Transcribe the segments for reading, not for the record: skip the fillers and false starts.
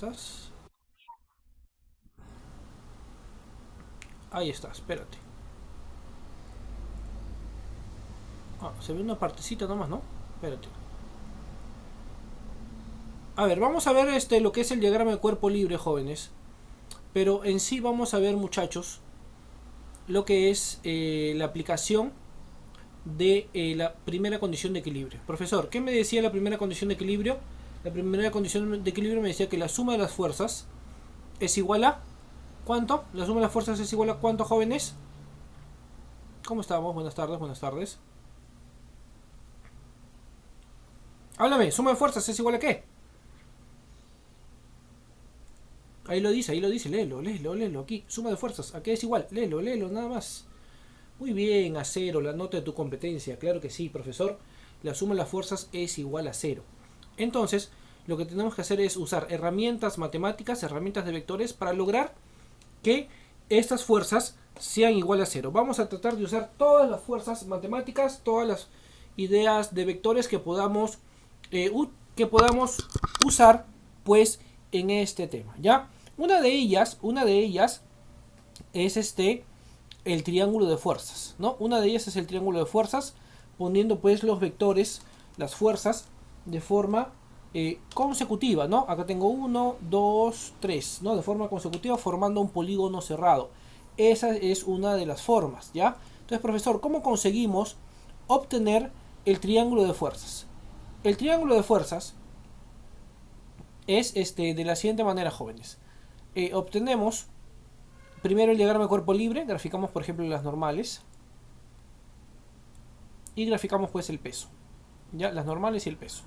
estás? Ahí está, espérate. Ah, se ve una partecita nomás, ¿no? Espérate. A ver, vamos a ver lo que es el diagrama de cuerpo libre, jóvenes. Pero en sí vamos a ver, muchachos, lo que es la aplicación de la primera condición de equilibrio. Profesor, ¿qué me decía la primera condición de equilibrio? La primera condición de equilibrio me decía que la suma de las fuerzas es igual a... ¿Cuánto? La suma de las fuerzas es igual a ¿cuánto, jóvenes? ¿Cómo estamos? Buenas tardes, buenas tardes. Háblame, suma de fuerzas es igual a qué? Ahí lo dice, léelo, léelo, léelo. Aquí, suma de fuerzas, ¿a qué es igual? Léelo, léelo, nada más. Muy bien, a cero, la nota de tu competencia. Claro que sí, profesor. La suma de las fuerzas es igual a cero. Entonces, lo que tenemos que hacer es usar herramientas matemáticas, herramientas de vectores, para lograr que estas fuerzas sean igual a cero. Vamos a tratar de usar todas las fuerzas matemáticas, todas las ideas de vectores que podamos usar, pues, en este tema. ¿Ya? Una de ellas es el triángulo de fuerzas, ¿no? Una de ellas es el triángulo de fuerzas, poniendo pues los vectores, las fuerzas, de forma consecutiva, ¿no? Acá tengo uno, 2, 3, ¿no? De forma consecutiva, formando un polígono cerrado. Esa es una de las formas, ¿ya? Entonces, profesor, ¿cómo conseguimos obtener el triángulo de fuerzas? El triángulo de fuerzas es de la siguiente manera, jóvenes. Obtenemos primero el diagrama de cuerpo libre, graficamos por ejemplo las normales y graficamos pues el peso. ¿Ya? Las normales y el peso.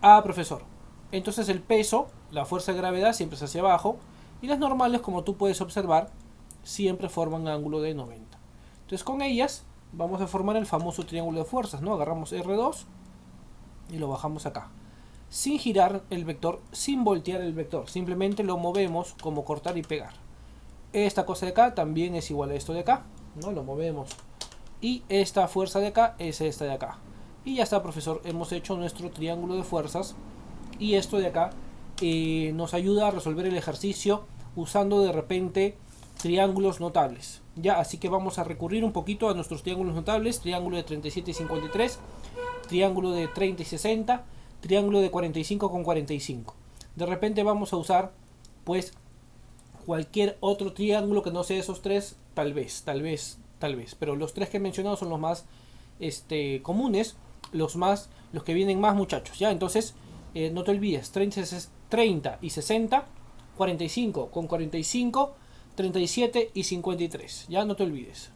Ah, profesor. Entonces el peso, la fuerza de gravedad siempre es hacia abajo y las normales, como tú puedes observar, siempre forman un ángulo de 90. Entonces con ellas vamos a formar el famoso triángulo de fuerzas, ¿no? Agarramos R2 y lo bajamos acá. Sin girar el vector, sin voltear el vector, simplemente lo movemos como cortar y pegar. Esta cosa de acá también es igual a esto de acá, ¿no? Lo movemos. Y esta fuerza de acá es esta de acá. Y ya está, profesor, hemos hecho nuestro triángulo de fuerzas. Y esto de acá nos ayuda a resolver el ejercicio usando de repente triángulos notables. Ya, así que vamos a recurrir un poquito a nuestros triángulos notables. Triángulo de 37 y 53, triángulo de 30 y 60, triángulo de 45 con 45. De repente vamos a usar pues cualquier otro triángulo que no sea esos tres, tal vez, tal vez, tal vez. Pero los tres que he mencionado son los más comunes, los que vienen más, muchachos. Ya, entonces, no te olvides, 30 y 60, 45 con 45, 37 y 53. Ya, no te olvides.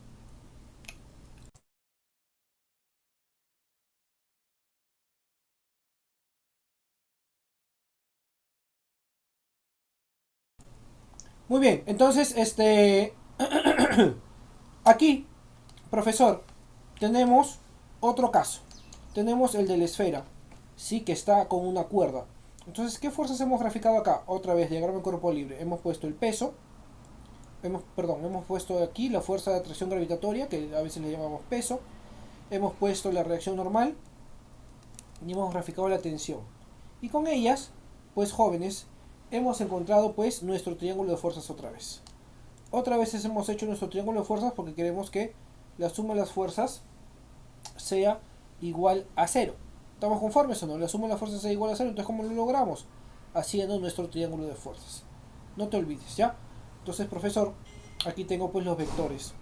Muy bien, entonces, aquí, profesor, tenemos otro caso. Tenemos el de la esfera, sí, que está con una cuerda. Entonces, ¿qué fuerzas hemos graficado acá? Otra vez, diagrama de cuerpo libre. Hemos puesto el peso, hemos puesto aquí la fuerza de atracción gravitatoria, que a veces le llamamos peso. Hemos puesto la reacción normal y hemos graficado la tensión. Y con ellas, pues jóvenes, hemos encontrado pues nuestro triángulo de fuerzas otra vez. Otra vez hemos hecho nuestro triángulo de fuerzas porque queremos que la suma de las fuerzas sea igual a cero. ¿Estamos conformes o no? La suma de las fuerzas sea igual a cero. Entonces, ¿cómo lo logramos? Haciendo nuestro triángulo de fuerzas. No te olvides, ¿ya? Entonces, profesor, aquí tengo pues los vectores.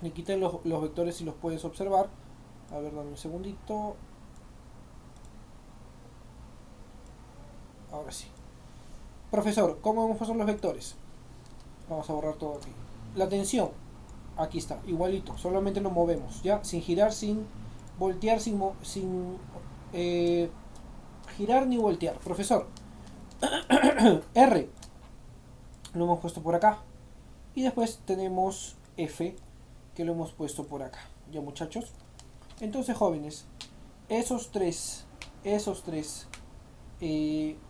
Me quiten los vectores si los puedes observar. A ver, dame un segundito. Ahora sí. Profesor, ¿cómo hemos puesto los vectores? Vamos a borrar todo aquí. La tensión, aquí está, igualito. Solamente lo movemos, ¿ya? Sin girar, sin voltear, sin girar ni voltear. Profesor, R lo hemos puesto por acá. Y después tenemos F que lo hemos puesto por acá. ¿Ya, muchachos? Entonces, jóvenes, esos tres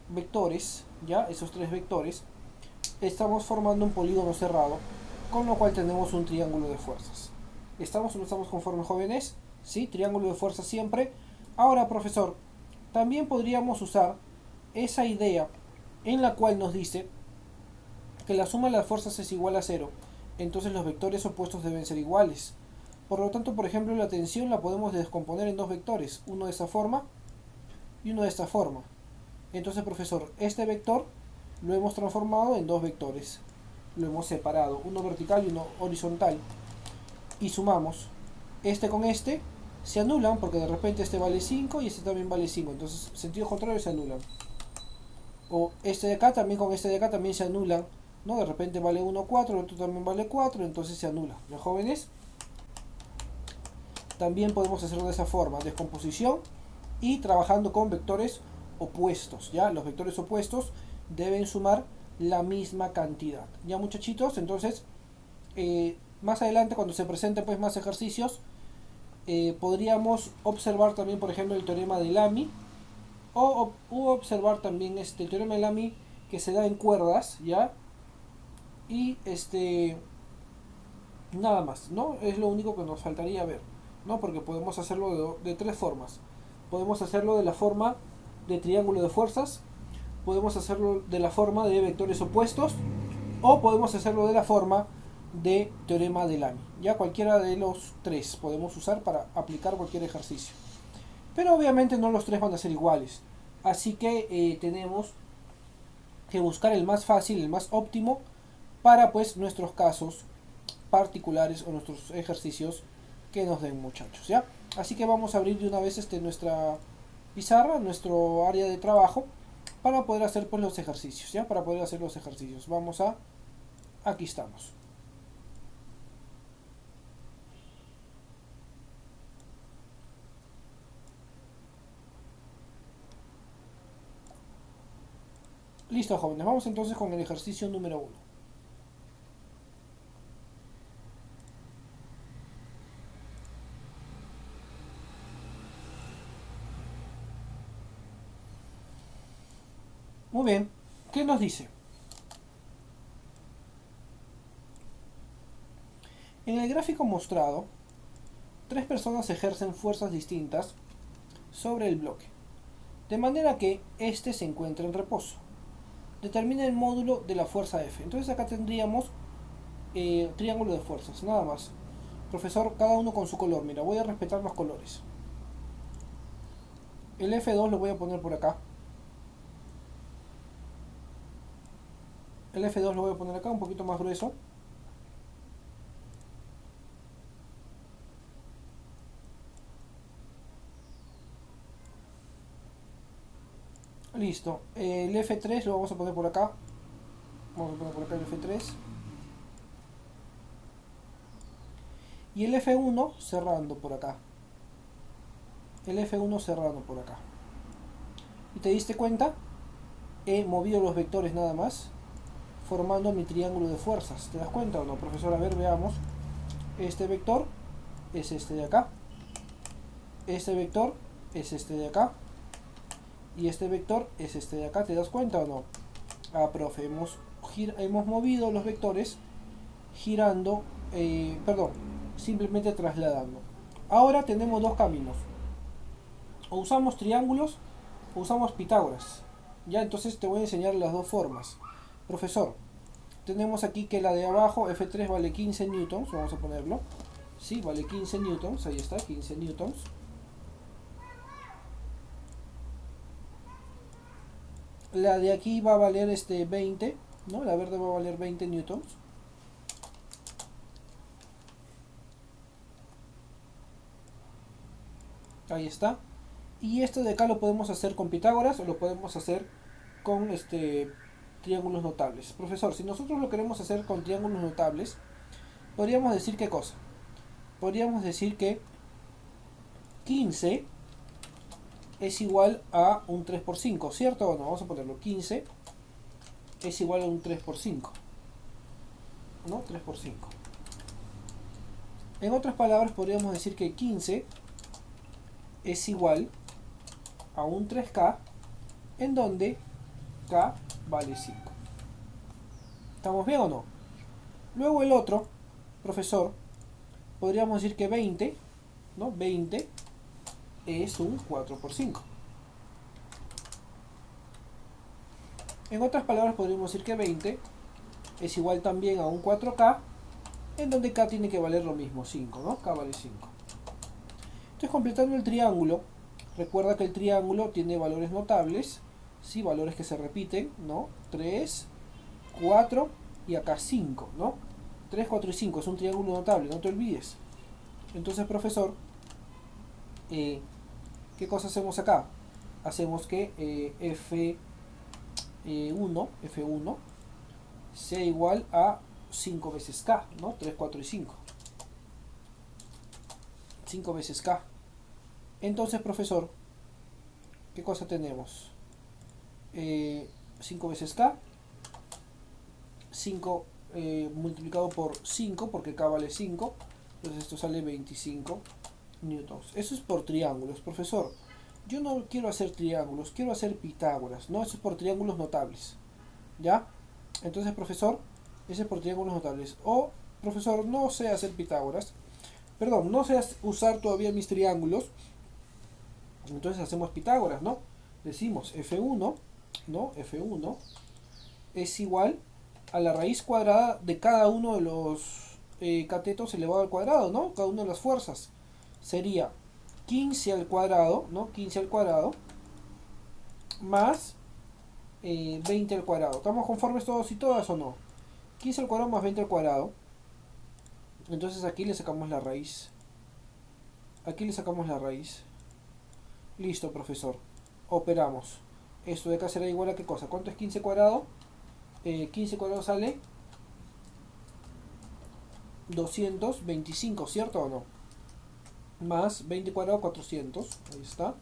vectores, ¿ya? Esos tres vectores, estamos formando un polígono cerrado, con lo cual tenemos un triángulo de fuerzas. ¿Estamos o no estamos conformes, jóvenes? Sí, triángulo de fuerzas siempre. Ahora, profesor, también podríamos usar esa idea en la cual nos dice que la suma de las fuerzas es igual a cero. Entonces los vectores opuestos deben ser iguales. Por lo tanto, por ejemplo, la tensión la podemos descomponer en dos vectores, uno de esta forma y uno de esta forma. Entonces, profesor, este vector lo hemos transformado en dos vectores. Lo hemos separado, uno vertical y uno horizontal. Y sumamos. Este con este se anulan porque de repente este vale 5 y este también vale 5. Entonces, sentido contrario, se anulan. O este de acá también con este de acá también se anulan. ¿No? De repente vale 1, 4, el otro también vale 4, entonces se anula. ¿Ya, jóvenes? También podemos hacerlo de esa forma, descomposición y trabajando con vectores opuestos. ¿Ya? Los vectores opuestos deben sumar la misma cantidad. ¿Ya, muchachitos? Entonces, más adelante cuando se presenten pues más ejercicios, podríamos observar también, por ejemplo, el teorema de Lamy o observar también el teorema de Lamy que se da en cuerdas, ¿ya? Y nada más, ¿no? Es lo único que nos faltaría ver, ¿no? Porque podemos hacerlo de tres formas. Podemos hacerlo de la forma de triángulo de fuerzas, podemos hacerlo de la forma de vectores opuestos o podemos hacerlo de la forma de teorema de Lamy. Ya cualquiera de los tres podemos usar para aplicar cualquier ejercicio. Pero obviamente no los tres van a ser iguales. Así que tenemos que buscar el más fácil, el más óptimo para pues nuestros casos particulares o nuestros ejercicios que nos den, muchachos, ¿ya? Así que vamos a abrir de una vez nuestra pizarra, nuestro área de trabajo para poder hacer pues los ejercicios, ¿ya? Para poder hacer los ejercicios. Vamos a... Aquí estamos. Listo, jóvenes. Vamos entonces con el ejercicio número 1. Muy bien. ¿Qué nos dice? En el gráfico mostrado, tres personas ejercen fuerzas distintas sobre el bloque, de manera que este se encuentra en reposo. Determina el módulo de la fuerza F. Entonces acá tendríamos triángulo de fuerzas, nada más. Profesor, cada uno con su color. Mira, voy a respetar los colores. El F2 lo voy a poner por acá. El F2 lo voy a poner acá, un poquito más grueso. Listo. El F3 lo vamos a poner por acá. Vamos a poner por acá el F3. Y el F1 cerrando por acá. El F1 cerrando por acá. ¿Y te diste cuenta? He movido los vectores nada más, formando mi triángulo de fuerzas. ¿Te das cuenta o no, profesor? A ver, veamos. Este vector es este de acá. Este vector es este de acá. Y este vector es este de acá. ¿Te das cuenta o no? Ah, profe, hemos movido los vectores girando, simplemente trasladando. Ahora tenemos dos caminos. O usamos triángulos o usamos Pitágoras. Ya, entonces te voy a enseñar las dos formas. Profesor, tenemos aquí que la de abajo, F3 vale 15 newtons, vamos a ponerlo. Sí, vale 15 newtons, ahí está, 15 newtons. La de aquí va a valer 20, ¿no? La verde va a valer 20 newtons. Ahí está. Y esto de acá lo podemos hacer con Pitágoras o lo podemos hacer con triángulos notables. Profesor, si nosotros lo queremos hacer con triángulos notables, podríamos decir qué cosa. Podríamos decir que 15 es igual a un 3 por 5, ¿cierto o no? Vamos a ponerlo. 15 es igual a un 3 por 5. ¿No? 3 por 5. En otras palabras, podríamos decir que 15 es igual a un 3K, en donde K vale 5. ¿Estamos bien o no? Luego el otro, profesor, podríamos decir que 20, ¿no? 20 es un 4 por 5. En otras palabras podríamos decir que 20 es igual también a un 4K, en donde K tiene que valer lo mismo, 5, ¿no? K vale 5. Entonces, completando el triángulo, recuerda que el triángulo tiene valores notables, ¿sí? Valores que se repiten, ¿no? 3, 4 y acá 5, ¿no? 3, 4 y 5 es un triángulo notable, no te olvides. Entonces, profesor, ¿qué cosa hacemos acá? Hacemos que F1 sea igual a 5 veces K, ¿no? 3, 4 y 5. 5 veces K. Entonces, profesor, ¿qué cosa tenemos? 5 veces K, 5 multiplicado por 5, porque K vale 5, entonces esto sale 25 newtons. Eso es por triángulos, profesor. Yo no quiero hacer triángulos, quiero hacer Pitágoras, ¿no? Eso es por triángulos notables, ¿ya? Entonces, profesor, ese es por triángulos notables. O, profesor, no sé hacer Pitágoras, perdón, no sé usar todavía mis triángulos, entonces hacemos Pitágoras, ¿no? Decimos F1, ¿no? F1 es igual a la raíz cuadrada de cada uno de los catetos elevado al cuadrado, ¿no? Cada una de las fuerzas. Sería 15 al cuadrado, ¿no? 15 al cuadrado más 20 al cuadrado. ¿Estamos conformes todos y todas o no? 15 al cuadrado más 20 al cuadrado. Entonces aquí le sacamos la raíz. Aquí le sacamos la raíz. Listo, profesor. Operamos. Esto de acá será igual a qué cosa. ¿Cuánto es 15 cuadrado? 15 cuadrado sale 225, ¿cierto o no? Más 20 cuadrado, 400. Ahí está.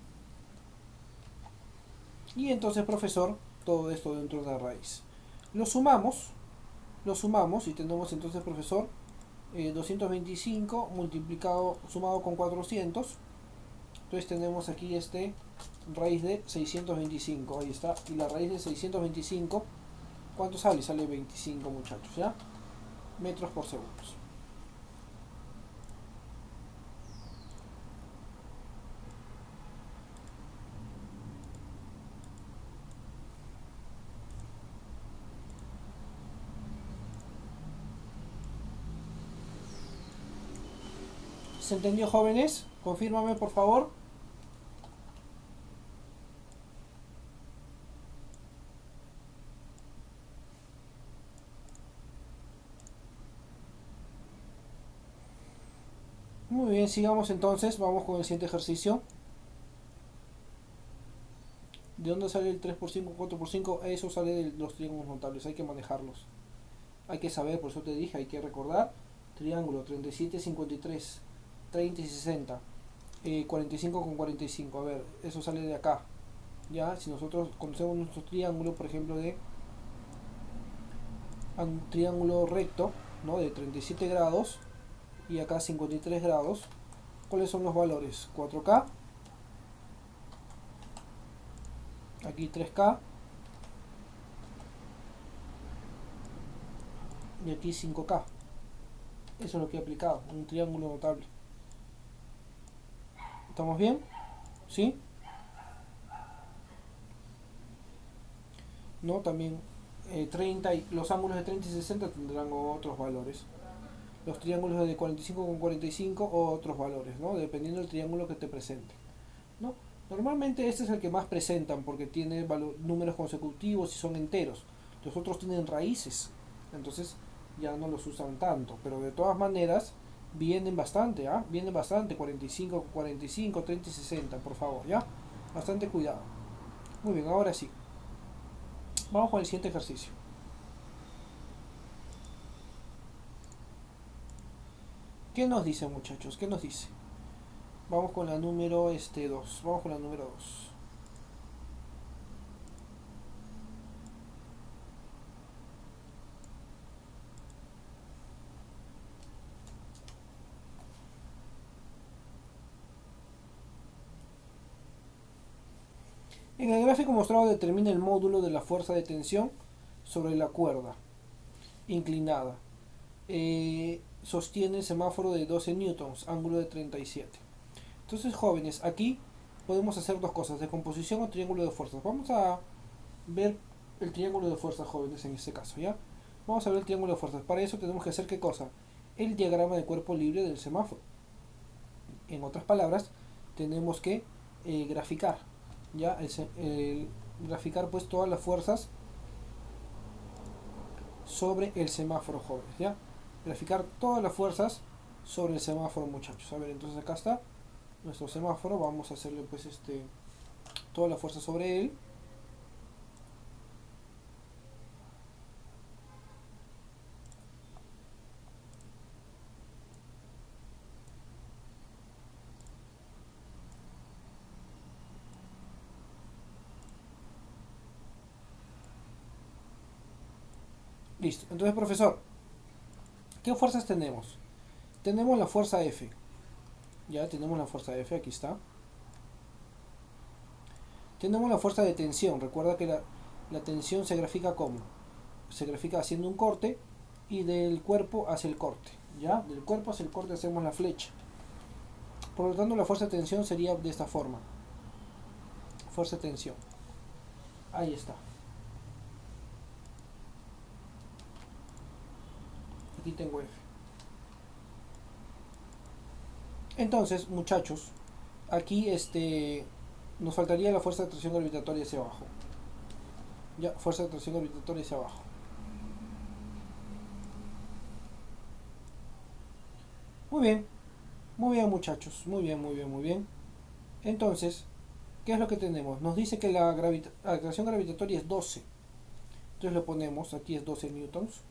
Y entonces, profesor, todo esto dentro de la raíz. Lo sumamos. Lo sumamos y tenemos entonces, profesor, 225 multiplicado, sumado con 400. Entonces tenemos aquí raíz de 625. Ahí está. Y la raíz de 625, ¿cuánto sale? Sale 25, muchachos, ¿ya? Metros por segundo. ¿Se entendió, jóvenes? Confírmame, por favor. Muy bien, sigamos entonces. Vamos con el siguiente ejercicio. ¿De dónde sale el 3 por 5, 4 por 5? Eso sale de los triángulos notables. Hay que manejarlos. Hay que saber, por eso te dije, hay que recordar. Triángulo 37, 53, 30 y 60. 45 con 45. A ver, eso sale de acá. Ya, si nosotros conocemos nuestro triángulo, por ejemplo, de un triángulo recto, ¿no? De 37 grados y acá 53 grados. ¿Cuáles son los valores? 4K, aquí 3K y aquí 5K. Eso es lo que he aplicado, un triángulo notable. ¿Estamos bien? ¿Sí? ¿No? También 30 y los ángulos de 30 y 60 tendrán otros valores. Los triángulos de 45 con 45 otros valores, ¿no? Dependiendo del triángulo que te presente, ¿no? Normalmente este es el que más presentan porque tiene números consecutivos y son enteros. Los otros tienen raíces, entonces ya no los usan tanto, pero de todas maneras vienen bastante, ¿ah? Vienen bastante, 45 con 45, 30 y 60, por favor, ¿ya? Bastante cuidado. Muy bien, ahora sí. Vamos con el siguiente ejercicio. ¿Qué nos dice, muchachos? ¿Qué nos dice? Vamos con la número 2. Vamos con la número 2. En el gráfico mostrado determina el módulo de la fuerza de tensión sobre la cuerda inclinada. Sostiene el semáforo de 12 newtons, ángulo de 37. Entonces, jóvenes, aquí podemos hacer dos cosas, descomposición o triángulo de fuerzas. Vamos a ver el triángulo de fuerzas, jóvenes, en este caso, ¿ya? Vamos a ver el triángulo de fuerzas. Para eso tenemos que hacer, ¿qué cosa? El diagrama de cuerpo libre del semáforo. En otras palabras, tenemos que graficar, ¿ya? Graficar pues todas las fuerzas sobre el semáforo, jóvenes, ¿ya? Graficar todas las fuerzas sobre el semáforo, muchachos. A ver, entonces acá está nuestro semáforo. Vamos a hacerle pues toda la fuerza sobre él. Listo. Entonces, profesor, ¿qué fuerzas tenemos? Tenemos la fuerza F. Ya tenemos la fuerza F, aquí está. Tenemos la fuerza de tensión. Recuerda que la tensión se grafica como. Se grafica haciendo un corte y del cuerpo hacia el corte. ¿Ya? Del cuerpo hacia el corte hacemos la flecha. Por lo tanto, la fuerza de tensión sería de esta forma. Fuerza de tensión. Ahí está. Aquí tengo F. Entonces, muchachos, aquí nos faltaría la fuerza de atracción gravitatoria hacia abajo. Ya, fuerza de atracción gravitatoria hacia abajo. Muy bien muchachos, muy bien, muy bien, muy bien. Entonces, ¿qué es lo que tenemos? Nos dice que la atracción gravitatoria es 12. Entonces lo ponemos, aquí es 12 newtons.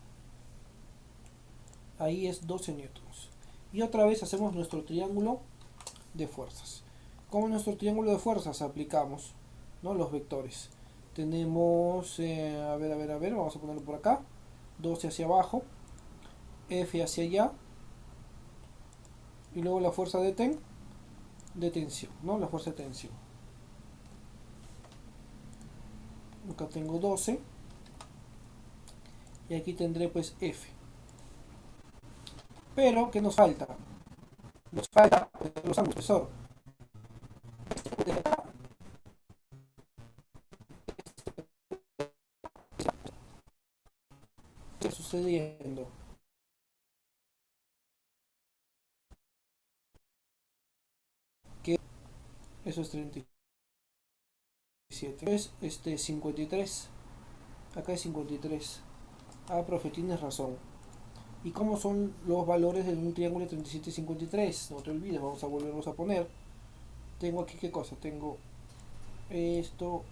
Ahí es 12 newtons. Y otra vez hacemos nuestro triángulo de fuerzas. Como nuestro triángulo de fuerzas aplicamos, ¿no?, los vectores. Tenemos, a ver, vamos a ponerlo por acá. 12 hacia abajo, F hacia allá, y luego la fuerza de tensión, ¿no? La fuerza de tensión. Acá tengo 12 y aquí tendré pues F. Pero, ¿qué nos falta? Nos falta pues, los ángulos, profesor. ¿Qué está sucediendo? Que eso es 37. Es 53. Acá es 53. Ah, profe, tienes razón. ¿Y cómo son los valores de un triángulo de 37 y 53? No te olvides, vamos a volverlos a poner. Tengo aquí, ¿qué cosa? Tengo esto,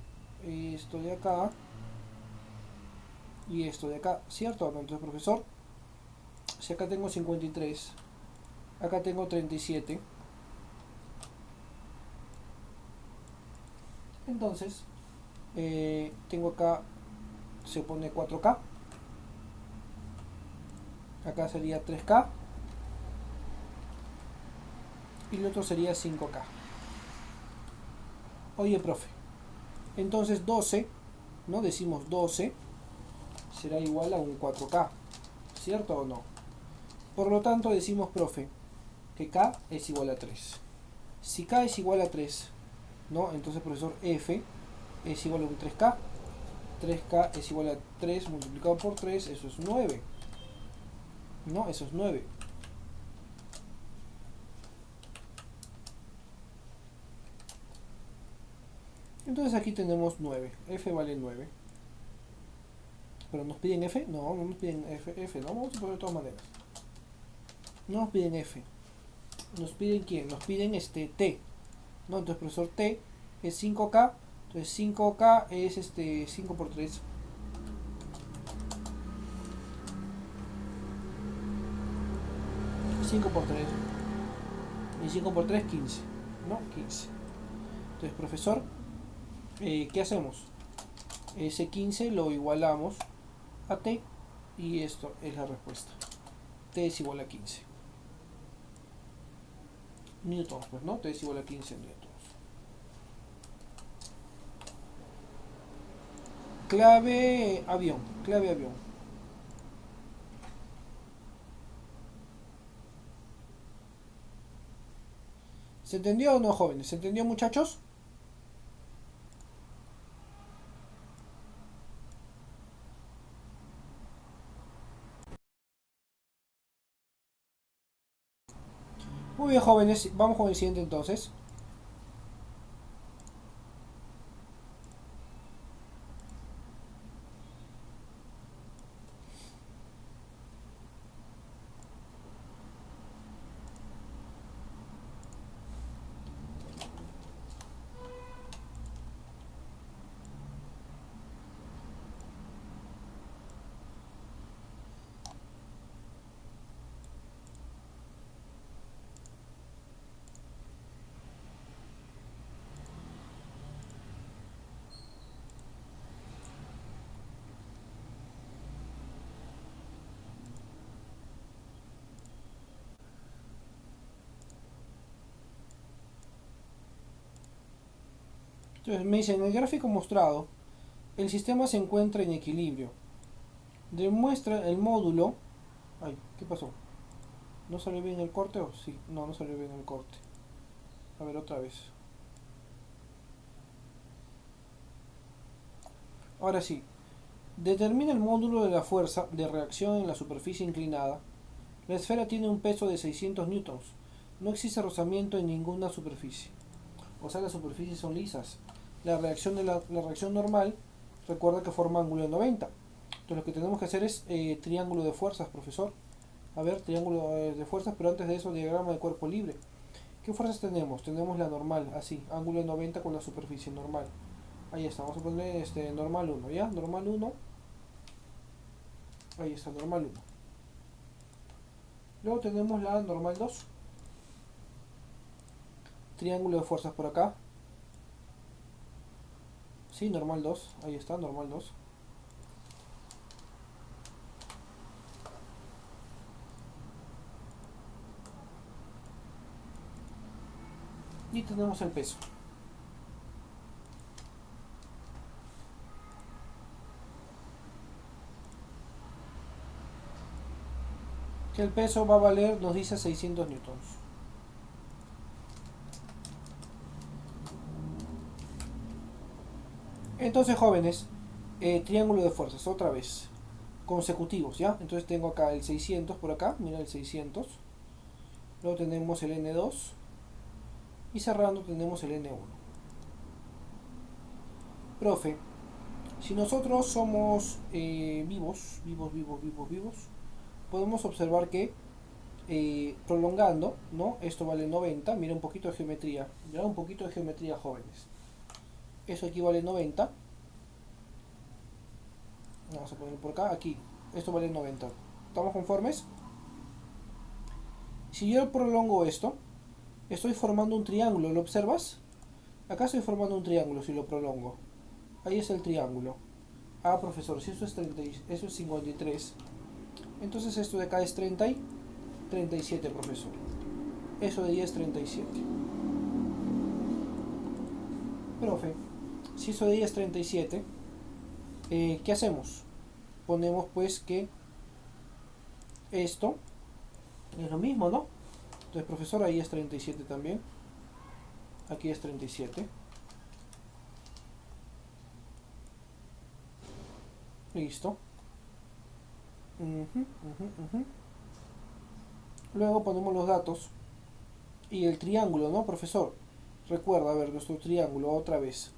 esto de acá y esto de acá, ¿cierto? Entonces, profesor, si acá tengo 53, acá tengo 37, entonces tengo acá, se pone 4K, acá sería 3K y el otro sería 5K. Oye, profe, entonces 12, ¿no? Decimos 12 será igual a un 4K, ¿cierto o no? Por lo tanto decimos, profe, que K es igual a 3. Si K es igual a 3, ¿no? Entonces, profesor, F es igual a un 3K. 3K es igual a 3 multiplicado por 3, eso es 9. ¿No? Eso es 9. Entonces aquí tenemos 9. F vale 9. ¿Pero nos piden F? No, no nos piden F, no, vamos a poner de todas maneras. No nos piden F. ¿Nos piden quién? Nos piden T. ¿No? Entonces, profesor, T es 5K. Entonces 5K es 5 por 3. 5 por 3. Y 5 por 3, 15. ¿No? 15. Entonces, profesor, ¿qué hacemos? Ese 15 lo igualamos a T y esto es la respuesta. T es igual a 15 newtons, pues, ¿no? T es igual a 15 newtons. Clave avión, clave avión. ¿Se entendió o no, jóvenes? ¿Se entendió, muchachos? Muy bien, jóvenes, vamos con el siguiente entonces. Entonces me dice, en el gráfico mostrado, el sistema se encuentra en equilibrio. Demuestra el módulo... Ay, ¿qué pasó? ¿No salió bien el corte o sí? No, no salió bien el corte. A ver, otra vez. Ahora sí. Determina el módulo de la fuerza de reacción en la superficie inclinada. La esfera tiene un peso de 600 newtons. No existe rozamiento en ninguna superficie. O sea, las superficies son lisas. La reacción normal, recuerda que forma ángulo de 90. Entonces lo que tenemos que hacer es triángulo de fuerzas, profesor. A ver, triángulo de fuerzas, pero antes de eso, diagrama de cuerpo libre. ¿Qué fuerzas tenemos? Tenemos la normal, así, ángulo de 90 con la superficie normal. Ahí está, vamos a poner normal 1, ¿ya? Normal 1. Ahí está, normal 1. Luego tenemos la normal 2. Triángulo de fuerzas por acá. Sí, normal 2. Ahí está, normal 2. Y tenemos el peso. Que el peso va a valer, nos dice 600 newtons. Entonces, jóvenes, triángulo de fuerzas, otra vez. Consecutivos, ¿ya? Entonces tengo acá el 600 por acá, mira el 600. Luego tenemos el N2. Y cerrando tenemos el N1. Profe, si nosotros somos vivos, podemos observar que prolongando, ¿no? Esto vale 90. Mira un poquito de geometría. Mira un poquito de geometría, jóvenes. Eso aquí vale 90. Vamos a poner por acá. Aquí. Esto vale 90. ¿Estamos conformes? Si yo prolongo esto, estoy formando un triángulo. ¿Lo observas? Acá estoy formando un triángulo si lo prolongo. Ahí es el triángulo. Ah, profesor, si eso es 30, eso es 53. Entonces esto de acá es 30 y 37, profesor. Eso de ahí es 37. Profe, si eso de ahí es 37, ¿qué hacemos? Ponemos pues que esto es lo mismo, ¿no? Entonces, profesor, ahí es 37 también. Aquí es 37. Listo. Luego ponemos los datos. Y el triángulo, ¿no, profesor? Recuerda, a ver, nuestro triángulo otra vez.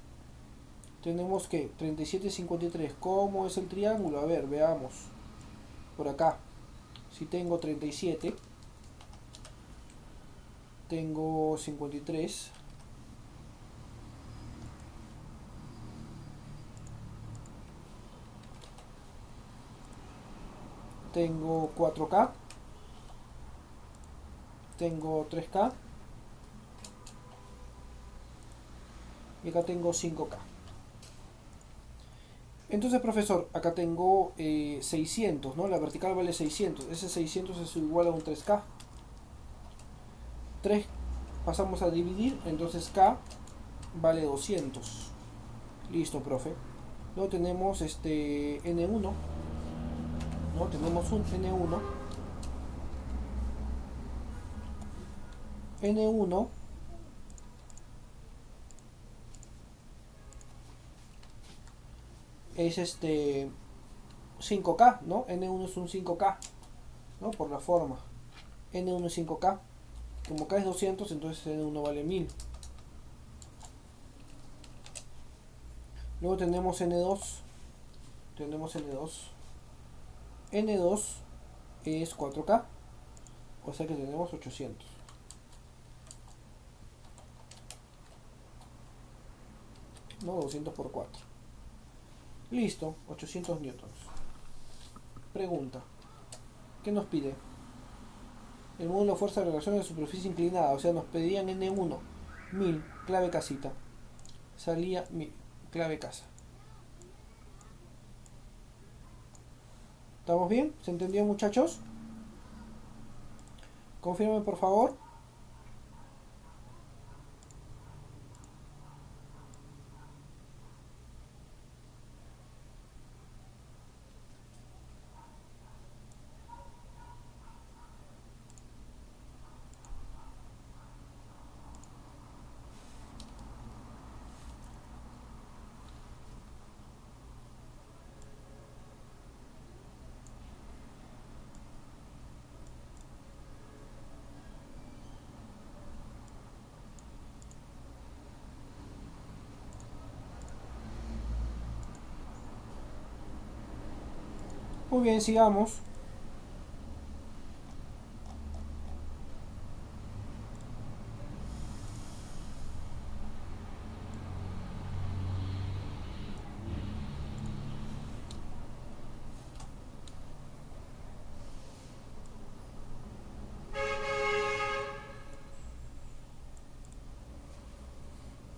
Tenemos que 37 y 53. ¿Cómo es el triángulo? A ver, veamos. Por acá. Si tengo 37, tengo 53. Tengo 4K. Tengo 3K. Y acá tengo 5K. Entonces, profesor, acá tengo 600, ¿no? La vertical vale 600. Ese 600 es igual a un 3K. 3 pasamos a dividir, entonces K vale 200. Listo, profe. Luego tenemos N1. ¿No? Tenemos un N1. N1 es 5K, ¿no? N1 es un 5K, ¿no? Por la forma. N1 es 5K. Como K es 200, entonces N1 vale 1000. Luego tenemos N2. Tenemos N2. N2 es 4K. O sea que tenemos 800. No, 200 por 4. Listo, 800 newtons. Pregunta. ¿Qué nos pide? El módulo de fuerza de relación de superficie inclinada. O sea, nos pedían N1. 1000, clave casita. Salía 1000, clave casa. ¿Estamos bien? ¿Se entendió, muchachos? Confirmen, por favor. Muy bien, sigamos.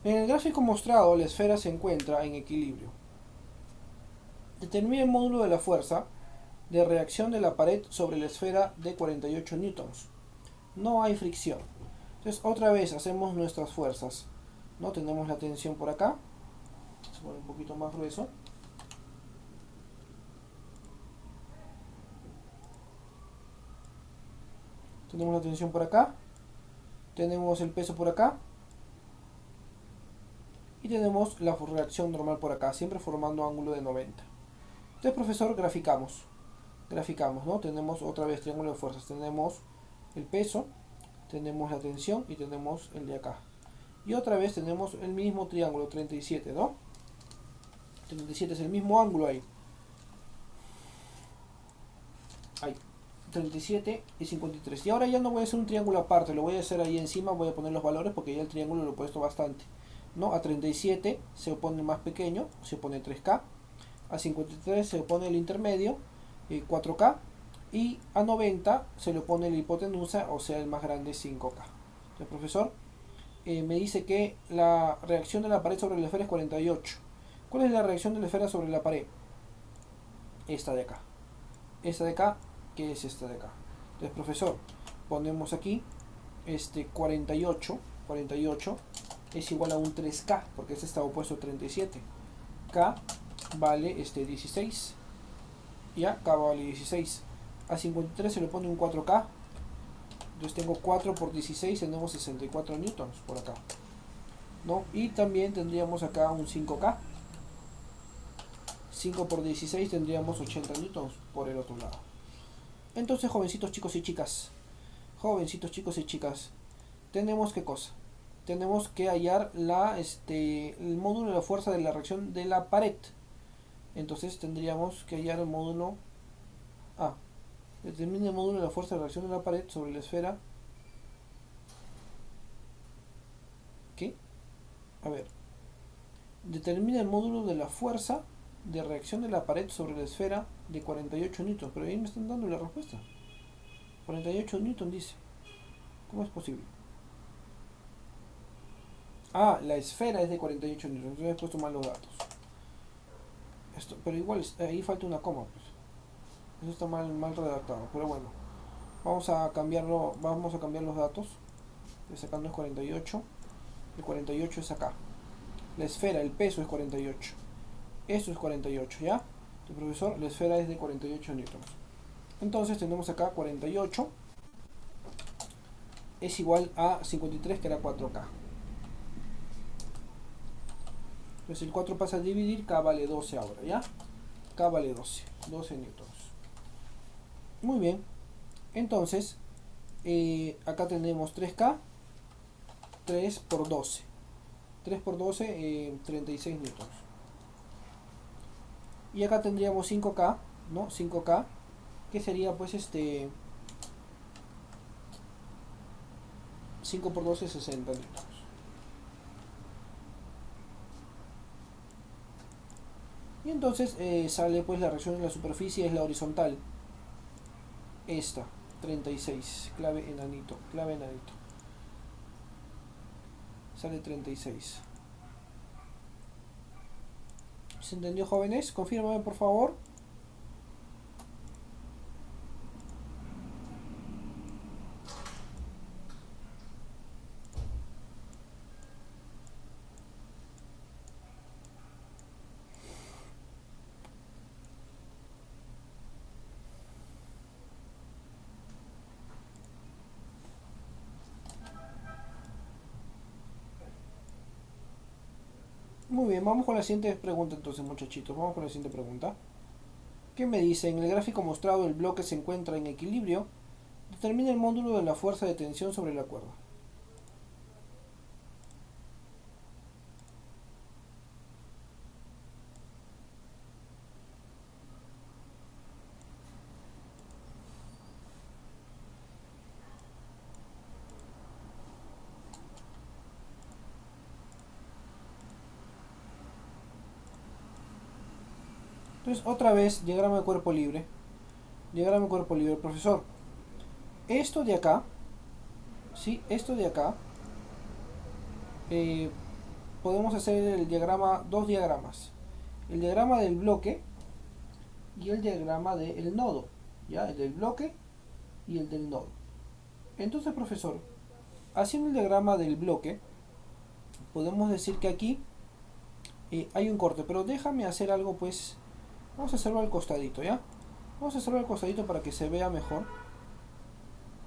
En el gráfico mostrado, la esfera se encuentra en equilibrio. Determina el módulo de la fuerza de reacción de la pared sobre la esfera de 48 newtons. No hay fricción. Entonces, otra vez hacemos nuestras fuerzas. ¿No? Tenemos la tensión por acá. Se pone un poquito más grueso. Tenemos la tensión por acá. Tenemos el peso por acá. Y tenemos la reacción normal por acá, siempre formando ángulo de 90. Entonces, profesor, graficamos. Graficamos, ¿no? Tenemos otra vez triángulo de fuerzas. Tenemos el peso, tenemos la tensión y tenemos el de acá. Y otra vez tenemos el mismo triángulo, 37, ¿no? 37 es el mismo ángulo ahí. Ahí. 37 y 53. Y ahora ya no voy a hacer un triángulo aparte, lo voy a hacer ahí encima, voy a poner los valores porque ya el triángulo lo he puesto bastante. ¿No? A 37 se opone el más pequeño, se opone 3K. A 53 se opone el intermedio, 4K. Y a 90 se le opone la hipotenusa, o sea el más grande, 5K. El profesor me dice que la reacción de la pared sobre la esfera es 48. ¿Cuál es la reacción de la esfera sobre la pared? Esta de acá. Esta de acá, que es esta de acá. Entonces, profesor, ponemos aquí 48 es igual a un 3K, porque este está opuesto a 37. K vale 16. Ya, K vale 16. A 53 se le pone un 4K. Entonces tengo 4 por 16, tenemos 64 newtons por acá, ¿no? Y también tendríamos acá un 5K. 5 por 16 tendríamos 80 newtons por el otro lado. Entonces, jovencitos chicos y chicas, tenemos qué cosa. Tenemos que hallar el módulo de la fuerza de la reacción de la pared. Entonces tendríamos que hallar el módulo A. Determina el módulo de la fuerza de reacción de la pared sobre la esfera. ¿Qué? A ver. Determina el módulo de la fuerza de reacción de la pared sobre la esfera de 48 newtons. Pero ahí me están dando la respuesta. 48 newtons dice. ¿Cómo es posible? Ah, la esfera es de 48 newtons. Entonces he puesto mal los datos. Pero igual ahí falta una coma, pues. Eso está mal redactado. Pero bueno. Vamos a cambiarlo. Vamos a cambiar los datos. Sacando es 48. El 48 es acá. La esfera, el peso es 48. Esto es 48, ¿ya? El profesor, la esfera es de 48 newtons. Entonces tenemos acá 48 es igual a 53, que era 4K. Entonces el 4 pasa a dividir, K vale 12 ahora, ¿ya? K vale 12 newtons. Muy bien. Entonces, Acá tenemos 3K, 3 por 12. 3 por 12, 36 newtons. Y acá tendríamos 5K, ¿no? 5K, que sería pues 5 por 12, 60 newtons. Y entonces sale pues la reacción en la superficie es la horizontal. Esta, 36, clave enanito, clave enanito. Sale 36. ¿Se entendió, jóvenes? Confírmame por favor. Muy bien, vamos con la siguiente pregunta entonces, muchachitos. Vamos con la siguiente pregunta. ¿Qué me dice? En el gráfico mostrado el bloque se encuentra en equilibrio. Determina el módulo de la fuerza de tensión sobre la cuerda. Entonces, otra vez, diagrama de cuerpo libre. Diagrama de cuerpo libre, profesor. Esto de acá, ¿sí? Esto de acá, eh, podemos hacer el diagrama, dos diagramas. El diagrama del bloque y el diagrama del nodo. ¿Ya? El del bloque y el del nodo. Entonces, profesor, haciendo el diagrama del bloque, podemos decir que aquí hay un corte, pero déjame hacer algo, pues, vamos a hacerlo al costadito, ¿ya? Vamos a hacerlo al costadito para que se vea mejor.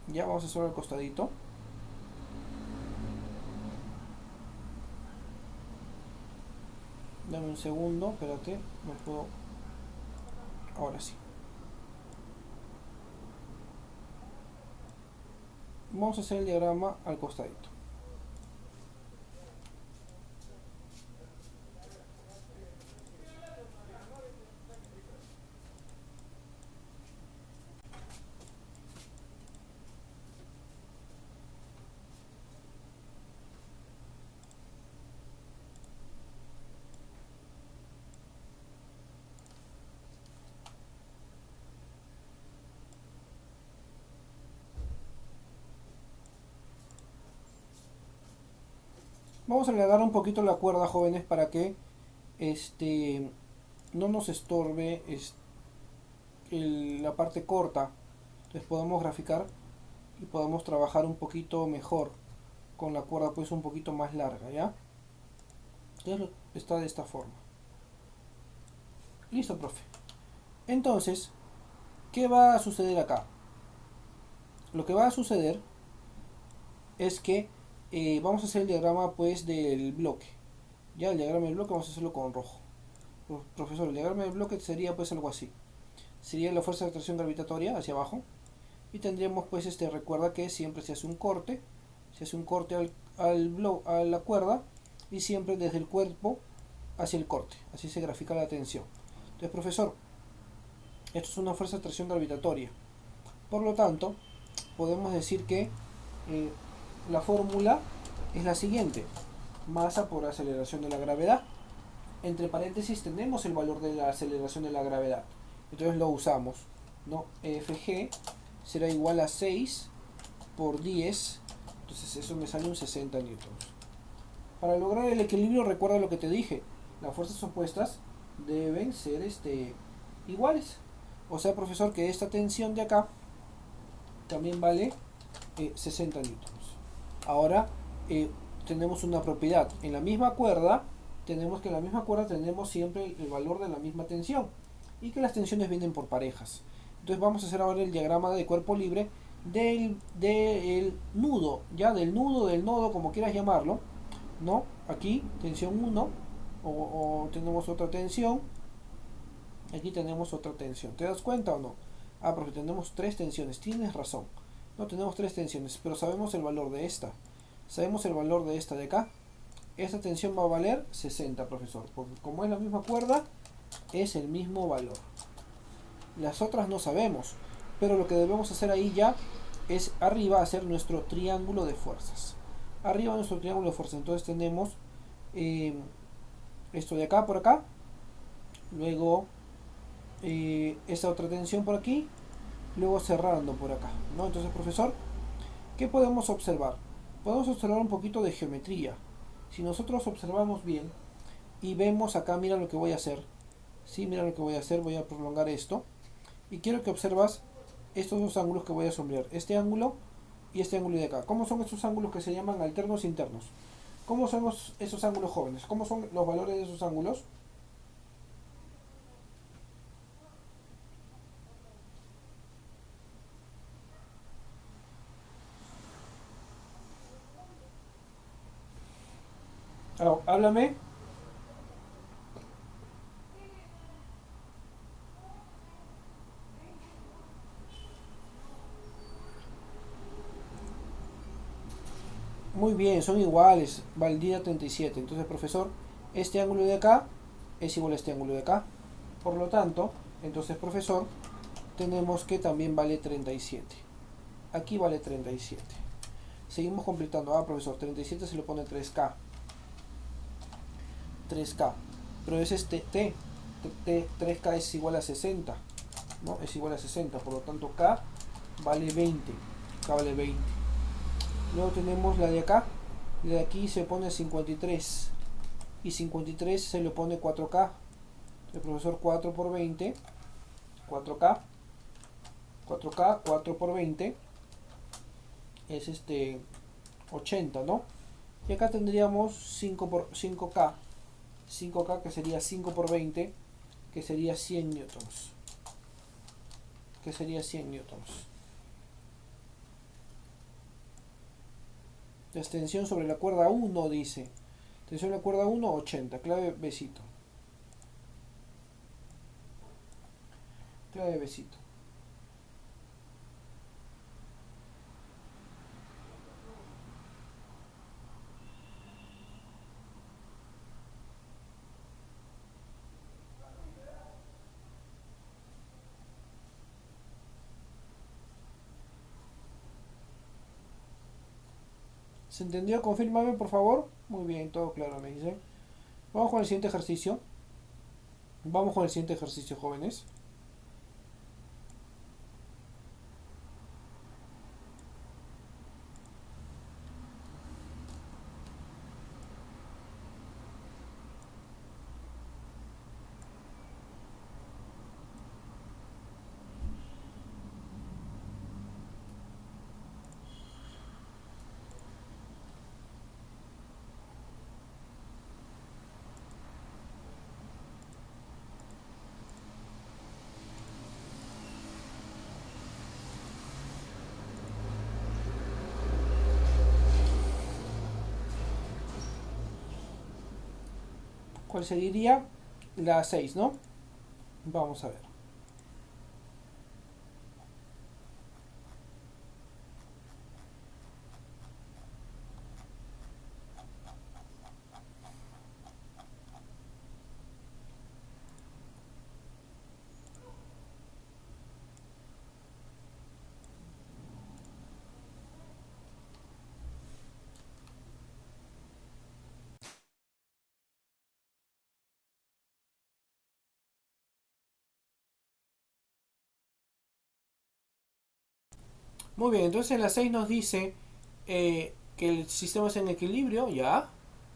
Ya, vamos a hacerlo al costadito. Dame un segundo, espérate, no puedo. Ahora sí. Vamos a hacer el diagrama al costadito. Vamos a alargar un poquito la cuerda, jóvenes, para que no nos estorbe la parte corta. Entonces podemos graficar y podemos trabajar un poquito mejor con la cuerda pues un poquito más larga, ¿ya? Entonces está de esta forma. Listo, profe. Entonces, ¿qué va a suceder acá? Lo que va a suceder es que vamos a hacer el diagrama pues del bloque. Ya el diagrama del bloque vamos a hacerlo con rojo. Profesor, el diagrama del bloque sería pues algo así. Sería la fuerza de atracción gravitatoria hacia abajo. Y tendríamos pues recuerda que siempre se hace un corte. Se hace un corte a la cuerda. Y siempre desde el cuerpo hacia el corte. Así se grafica la tensión. Entonces, profesor, esto es una fuerza de atracción gravitatoria. Por lo tanto, podemos decir que la fórmula es la siguiente: masa por aceleración de la gravedad. Entre paréntesis tenemos el valor de la aceleración de la gravedad. Entonces lo usamos, ¿no? Fg será igual a 6 por 10. Entonces eso me sale un 60 newtons. Para lograr el equilibrio, recuerda lo que te dije. Las fuerzas opuestas deben ser iguales. O sea, profesor, que esta tensión de acá también vale 60 newtons. Ahora tenemos una propiedad. En la misma cuerda tenemos que en la misma cuerda tenemos siempre el valor de la misma tensión y que las tensiones vienen por parejas. Entonces vamos a hacer ahora el diagrama de cuerpo libre del nudo, ya del nudo, del nodo, como quieras llamarlo, ¿no? Aquí tensión 1 o tenemos otra tensión, aquí tenemos otra tensión. ¿Te das cuenta o no? Ah, porque tenemos tres tensiones, tienes razón. No tenemos tres tensiones, pero sabemos el valor de esta. Sabemos el valor de esta de acá. Esta tensión va a valer 60, profesor, porque como es la misma cuerda, es el mismo valor. Las otras no sabemos, pero lo que debemos hacer ahí ya es arriba hacer nuestro triángulo de fuerzas. Arriba nuestro triángulo de fuerzas, entonces tenemos esto de acá por acá, luego esta otra tensión por aquí, luego cerrando por acá, ¿no? Entonces, profesor, ¿qué podemos observar? Podemos observar un poquito de geometría. Si nosotros observamos bien y vemos acá, mira lo que voy a hacer. Sí, mira lo que voy a hacer, voy a prolongar esto. Y quiero que observas estos dos ángulos que voy a sombrear. Este ángulo y este ángulo de acá. ¿Cómo son estos ángulos que se llaman alternos internos? ¿Cómo son esos ángulos jóvenes? ¿Cómo son los valores de esos ángulos? Ah, háblame. Muy bien, son iguales. Valdría 37. Entonces, profesor, este ángulo de acá es igual a este ángulo de acá. Por lo tanto, entonces, profesor, tenemos que también vale 37. Aquí vale 37. Seguimos completando. Ah, profesor, 37 se le pone 3K. 3K. Pero ese es T. 3K es igual a 60. ¿No? Es igual a 60. Por lo tanto, K vale 20. K vale 20. Luego tenemos la de acá. La de aquí se pone 53. Y 53 se le pone 4K. El profesor 4 por 20. 4K. 4K, 4 por 20. Es 80, ¿no? Y acá tendríamos 5 por 5K. 5K que sería 5 por 20. Que sería 100 newtons. Que sería 100 newtons. La extensión sobre la cuerda 1 dice. Tensión en la cuerda 1, 80. Clave besito. Clave besito. ¿Se entendió? Confírmame, por favor. Muy bien, todo claro, me dice. Vamos con el siguiente ejercicio. Vamos con el siguiente ejercicio, jóvenes. ¿Cuál sería? La 6, ¿no? Vamos a ver. Muy bien, entonces la 6 nos dice que el sistema es en equilibrio, ya.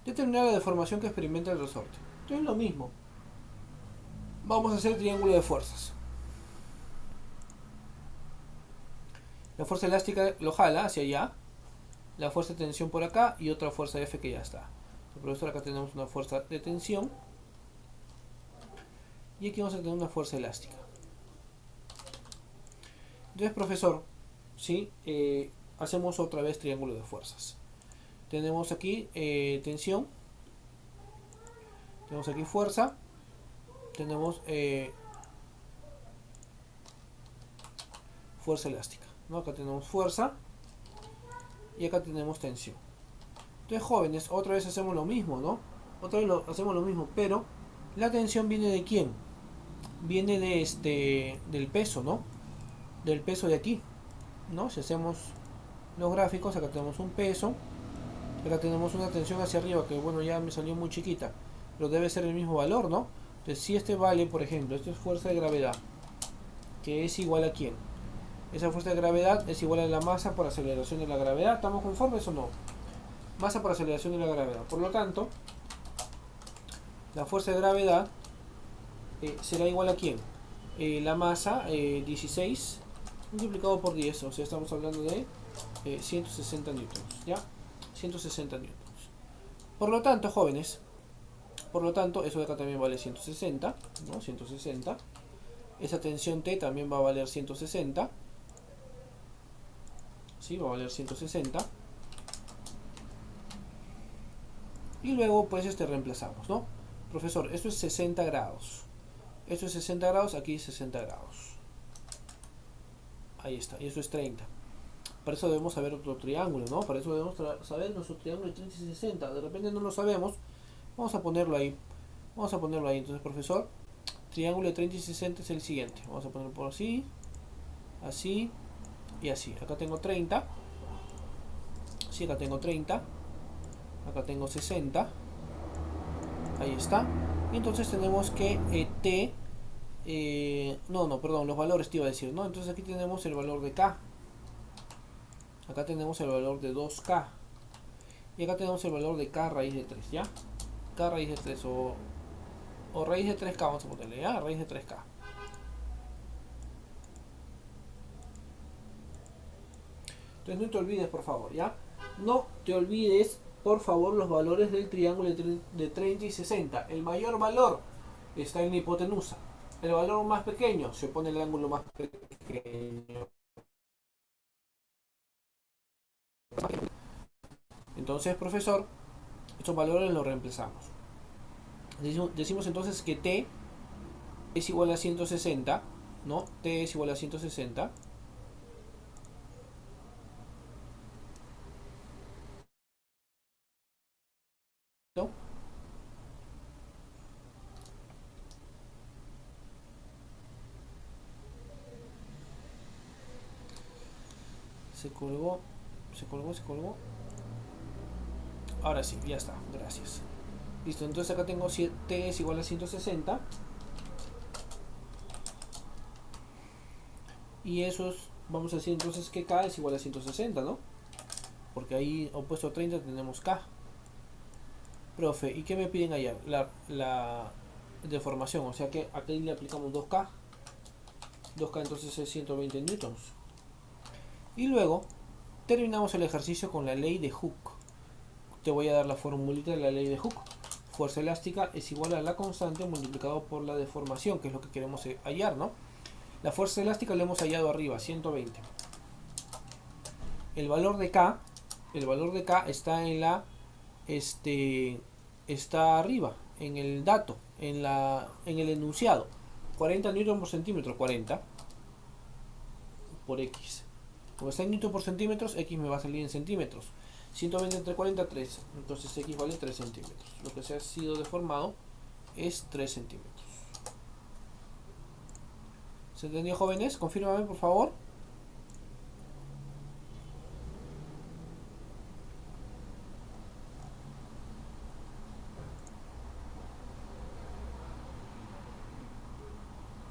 Determinar la deformación que experimenta el resorte. Entonces lo mismo. Vamos a hacer triángulo de fuerzas. La fuerza elástica lo jala hacia allá. La fuerza de tensión por acá y otra fuerza F que ya está. Entonces, profesor, acá tenemos una fuerza de tensión. Y aquí vamos a tener una fuerza elástica. Entonces, profesor, ¿sí? Hacemos otra vez triángulo de fuerzas. Tenemos aquí tensión. Tenemos aquí fuerza. Tenemos fuerza elástica. ¿no? Acá tenemos fuerza y acá tenemos tensión. Entonces, jóvenes, otra vez hacemos lo mismo, ¿no? Otra vez hacemos lo mismo, pero la tensión viene de quién? Viene de del peso, ¿no? Del peso de aquí, ¿no? Si hacemos los gráficos, acá tenemos un peso, acá tenemos una tensión hacia arriba, que bueno, ya me salió muy chiquita, pero debe ser el mismo valor, ¿no? Entonces, si este vale, por ejemplo, esto es fuerza de gravedad, que es igual a quién? Esa fuerza de gravedad es igual a la masa por aceleración de la gravedad. ¿Estamos conformes o no? Masa por aceleración de la gravedad. Por lo tanto, la fuerza de gravedad será igual a quién? La masa 16 multiplicado por 10, o sea, estamos hablando de 160 newtons, ¿ya? 160 newtons. Por lo tanto, jóvenes, por lo tanto, eso de acá también vale 160, ¿no? 160. Esa tensión T también va a valer 160. ¿Sí? Va a valer 160. Y luego, pues, reemplazamos, ¿no? Profesor, esto es 60 grados. Esto es 60 grados, aquí 60 grados. Ahí está, y eso es 30. Para eso debemos saber otro triángulo, ¿no? Para eso debemos saber nuestro triángulo de 30 y 60. De repente no lo sabemos, vamos a ponerlo ahí. Vamos a ponerlo ahí. Entonces, profesor, triángulo de 30 y 60 es el siguiente. Vamos a ponerlo por así, así y así. Acá tengo 30. Sí, acá tengo 30. Acá tengo 60. Ahí está. Y entonces tenemos que T... no, perdón, los valores te iba a decir, ¿no? Entonces aquí tenemos el valor de K. Acá tenemos el valor de 2K. Y acá tenemos el valor de K raíz de 3, ¿ya? K raíz de 3 o raíz de 3K, vamos a ponerle, ¿ya? Raíz de 3K. Entonces no te olvides, por favor, ¿ya? No te olvides, por favor, los valores del triángulo de 30 y 60. El mayor valor está en la hipotenusa. El valor más pequeño se pone el ángulo más pequeño. Entonces, profesor, estos valores los reemplazamos. Decimos entonces que T es igual a 160, ¿no? T es igual a 160. ¿No? Se colgó, se colgó, se colgó. Ahora sí, ya está, gracias. Listo, entonces acá tengo T es igual a 160. Y eso es, vamos a decir entonces que K es igual a 160, ¿no? Porque ahí opuesto a 30 tenemos K. Profe, ¿y qué me piden allá? La deformación, o sea que aquí le aplicamos 2K. 2K entonces es 120 newtons. Y luego terminamos el ejercicio con la ley de Hooke. Te voy a dar la formulita de la ley de Hooke. Fuerza elástica es igual a la constante multiplicado por la deformación, que es lo que queremos hallar, ¿no? La fuerza elástica la hemos hallado arriba, 120. El valor de K, está en la está arriba, en el dato, en el enunciado. 40 newton por centímetro, 40 por X. Como está en newton por centímetros, X me va a salir en centímetros. 120 entre 40, 3. Entonces X vale 3 centímetros. Lo que se ha sido deformado es 3 centímetros. ¿Se entendió, jóvenes? Confírmame, por favor.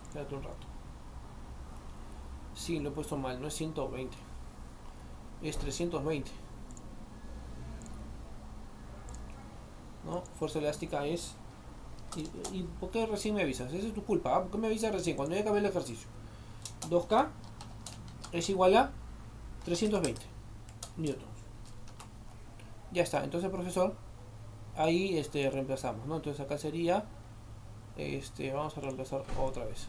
Espérate un rato. Sí, lo he puesto mal. No es 120. Es 320. ¿No? Fuerza elástica es... ¿Y por qué recién me avisas? Esa es tu culpa. ¿Por qué me avisas recién? Cuando ya acabé el ejercicio. 2K es igual a 320 newtons. Ya está. Entonces, profesor, ahí reemplazamos, ¿no? Entonces acá sería... vamos a reemplazar otra vez.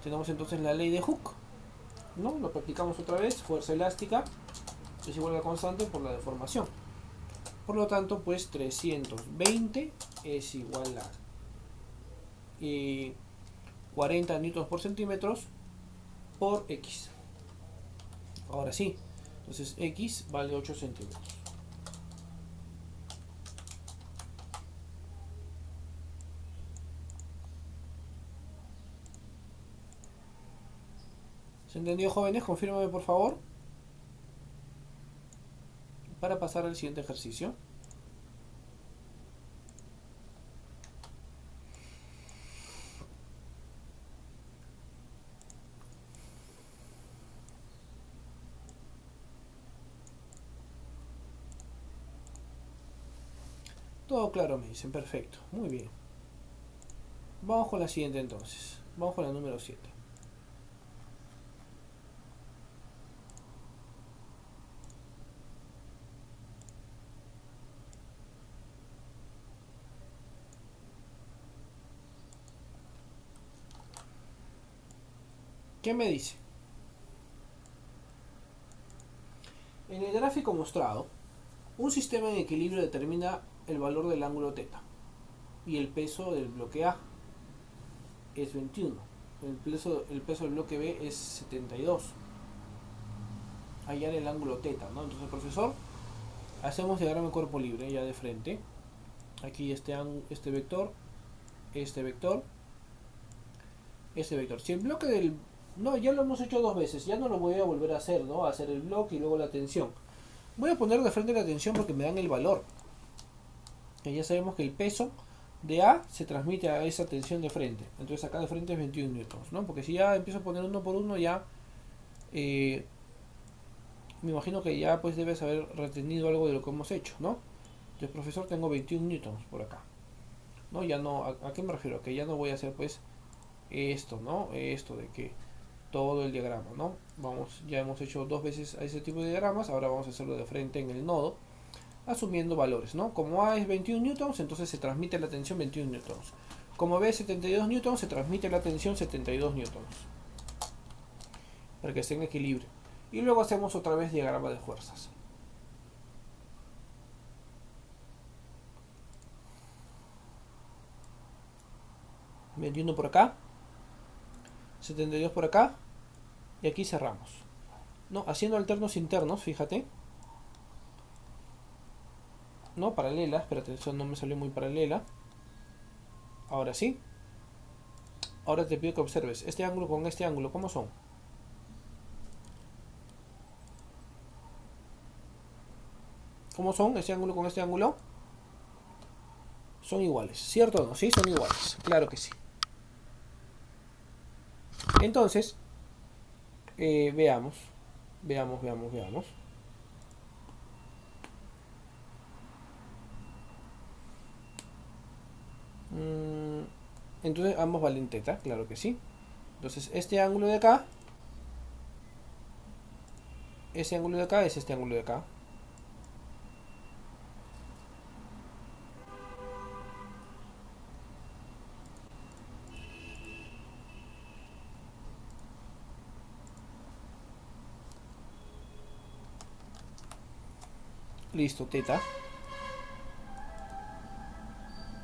Tenemos entonces la ley de Hooke, ¿no? Lo practicamos otra vez. Fuerza elástica es igual a la constante por la deformación. Por lo tanto, pues 320 es igual a 40 newtons por centímetros por X. Ahora sí. Entonces X vale 8 centímetros. ¿Se entendió, jóvenes? Confírmame por favor. Para pasar al siguiente ejercicio. Todo claro, me dicen. Perfecto. Muy bien. Vamos con la siguiente entonces. Vamos con la número 7. ¿Qué me dice? En el gráfico mostrado, un sistema en equilibrio determina el valor del ángulo θ y el peso del bloque A es 21. El peso del bloque B es 72. Hallar el ángulo θ, ¿no? Entonces, profesor, hacemos diagrama de cuerpo libre ya de frente. Aquí este vector, este vector, este vector. Si el bloque del... No, ya lo hemos hecho dos veces, ya no lo voy a volver a hacer, ¿no? Hacer el bloque y luego la tensión. Voy a poner de frente la tensión porque me dan el valor. Y ya sabemos que el peso de A se transmite a esa tensión de frente. Entonces acá de frente es 21 newtons, ¿no? Porque si ya empiezo a poner uno por uno, ya me imagino que ya pues debes haber retenido algo de lo que hemos hecho, ¿no? Entonces, profesor, tengo 21 newtons por acá. ¿No? Ya no, ¿a qué me refiero? Que ya no voy a hacer pues esto, ¿no? Esto de que todo el diagrama, ¿no? Vamos, ya hemos hecho dos veces a ese tipo de diagramas, ahora vamos a hacerlo de frente en el nodo, asumiendo valores, ¿no? Como A es 21 newtons, entonces se transmite la tensión 21 newtons. Como B es 72 newtons, se transmite la tensión 72 newtons. Para que esté en equilibrio. Y luego hacemos otra vez diagrama de fuerzas. 21 por acá, 72 por acá, y aquí cerramos. No, haciendo alternos internos, fíjate. No, paralela, espérate, eso no me salió muy paralela. Ahora sí. Ahora te pido que observes este ángulo con este ángulo, ¿cómo son? ¿Cómo son este ángulo con este ángulo? Son iguales, ¿cierto o no? Sí, son iguales, claro que sí. Entonces, veamos. Veamos. Entonces ambos valen θ, claro que sí. Entonces este ángulo de acá, ese ángulo de acá es este ángulo de acá. Listo, θ.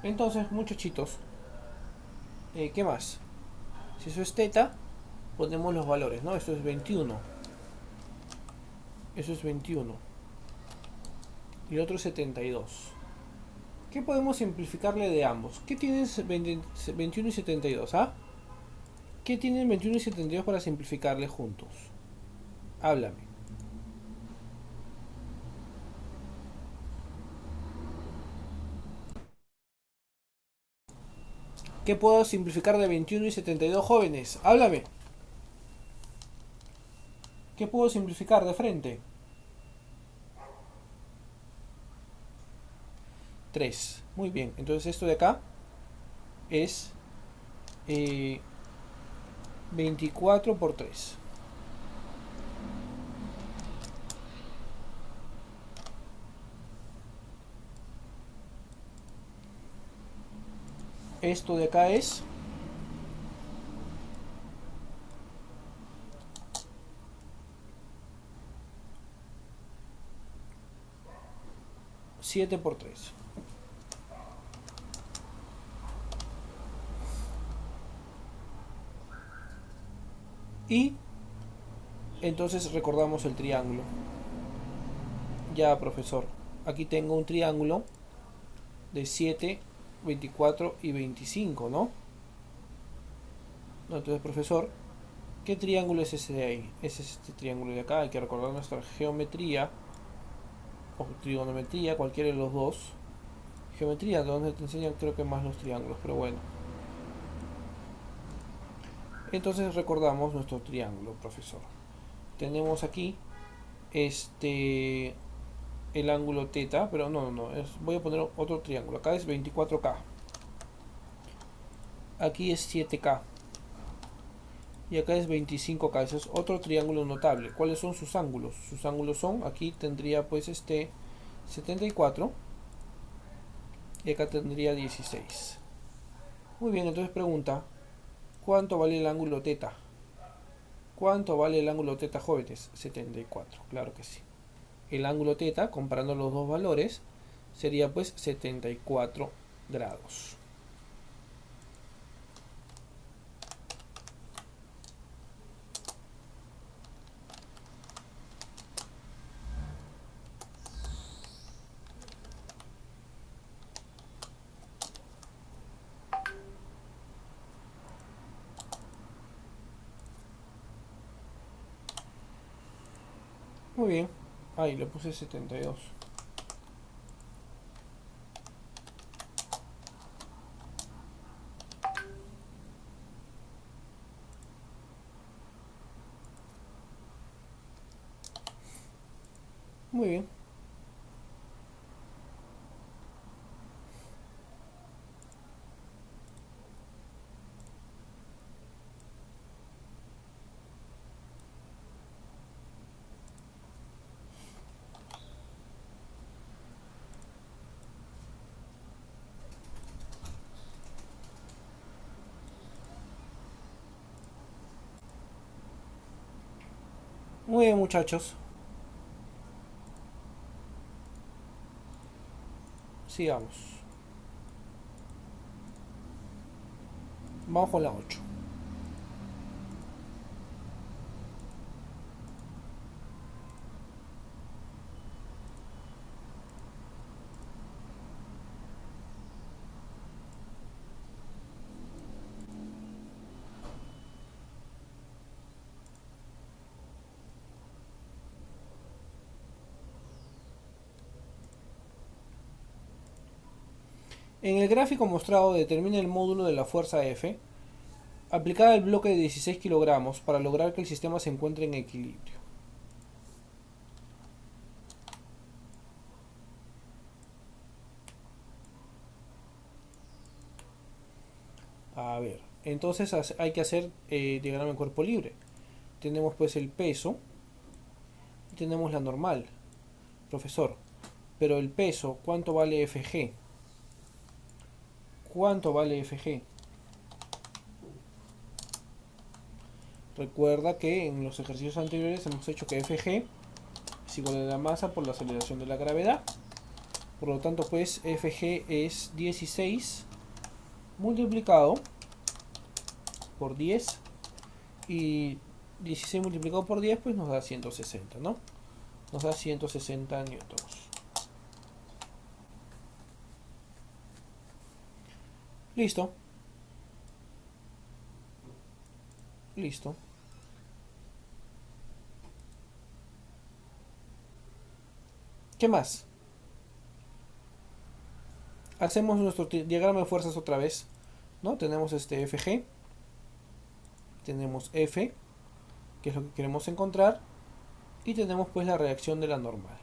Entonces, muchachitos, ¿qué más? Si eso es θ, ponemos los valores, ¿no? Esto es 21. Eso es 21. Y el otro es 72. ¿Qué podemos simplificarle de ambos? ¿Qué tienen 21 y 72? ¿Ah? ¿Qué tienen 21 y 72 para simplificarle juntos? Háblame. ¿Qué puedo simplificar de 21 y 72, jóvenes? Háblame. ¿Qué puedo simplificar de frente? 3. Muy bien. Entonces esto de acá es 24 por 3. Esto de acá es 7 por 3. Y Entonces recordamos el triángulo. Ya, profesor. Aquí tengo un triángulo de 7, 24 y 25, ¿no? Entonces, profesor, ¿qué triángulo es ese de ahí? Es este triángulo de acá. Hay que recordar nuestra geometría o trigonometría, cualquiera de los dos. Geometría, donde te enseñan creo que más los triángulos, pero bueno. Entonces recordamos nuestro triángulo, profesor. Tenemos aquí este el ángulo teta, pero no, voy a poner otro triángulo. Acá es 24K. Aquí es 7K. Y acá es 25K. Ese es otro triángulo notable. ¿Cuáles son sus ángulos? Sus ángulos son, aquí tendría pues 74 y acá tendría 16. Muy bien, entonces pregunta, ¿cuánto vale el ángulo teta? ¿Cuánto vale el ángulo teta, jóvenes? 74, claro que sí. El ángulo teta, comparando los dos valores, sería pues 74 grados. Muy bien. Ahí le puse 72. Muy bien. Muy bien, muchachos. Sigamos. Vamos con la 8. En el gráfico mostrado determina el módulo de la fuerza F aplicada al bloque de 16 kilogramos para lograr que el sistema se encuentre en equilibrio. A ver, entonces hay que hacer diagrama de cuerpo libre. Tenemos pues el peso y tenemos la normal. Profesor, pero el peso, ¿cuánto vale Fg? ¿Cuánto vale Fg? Recuerda que en los ejercicios anteriores hemos hecho que Fg es igual a la masa por la aceleración de la gravedad. Por lo tanto, pues Fg es 16 multiplicado por 10 y 16 multiplicado por 10 pues nos da 160, ¿no? Nos da 160 newtons. Listo. Listo. ¿Qué más? Hacemos nuestro diagrama de fuerzas otra vez, ¿no? Tenemos este Fg, tenemos F, que es lo que queremos encontrar, y tenemos pues la reacción de la normal.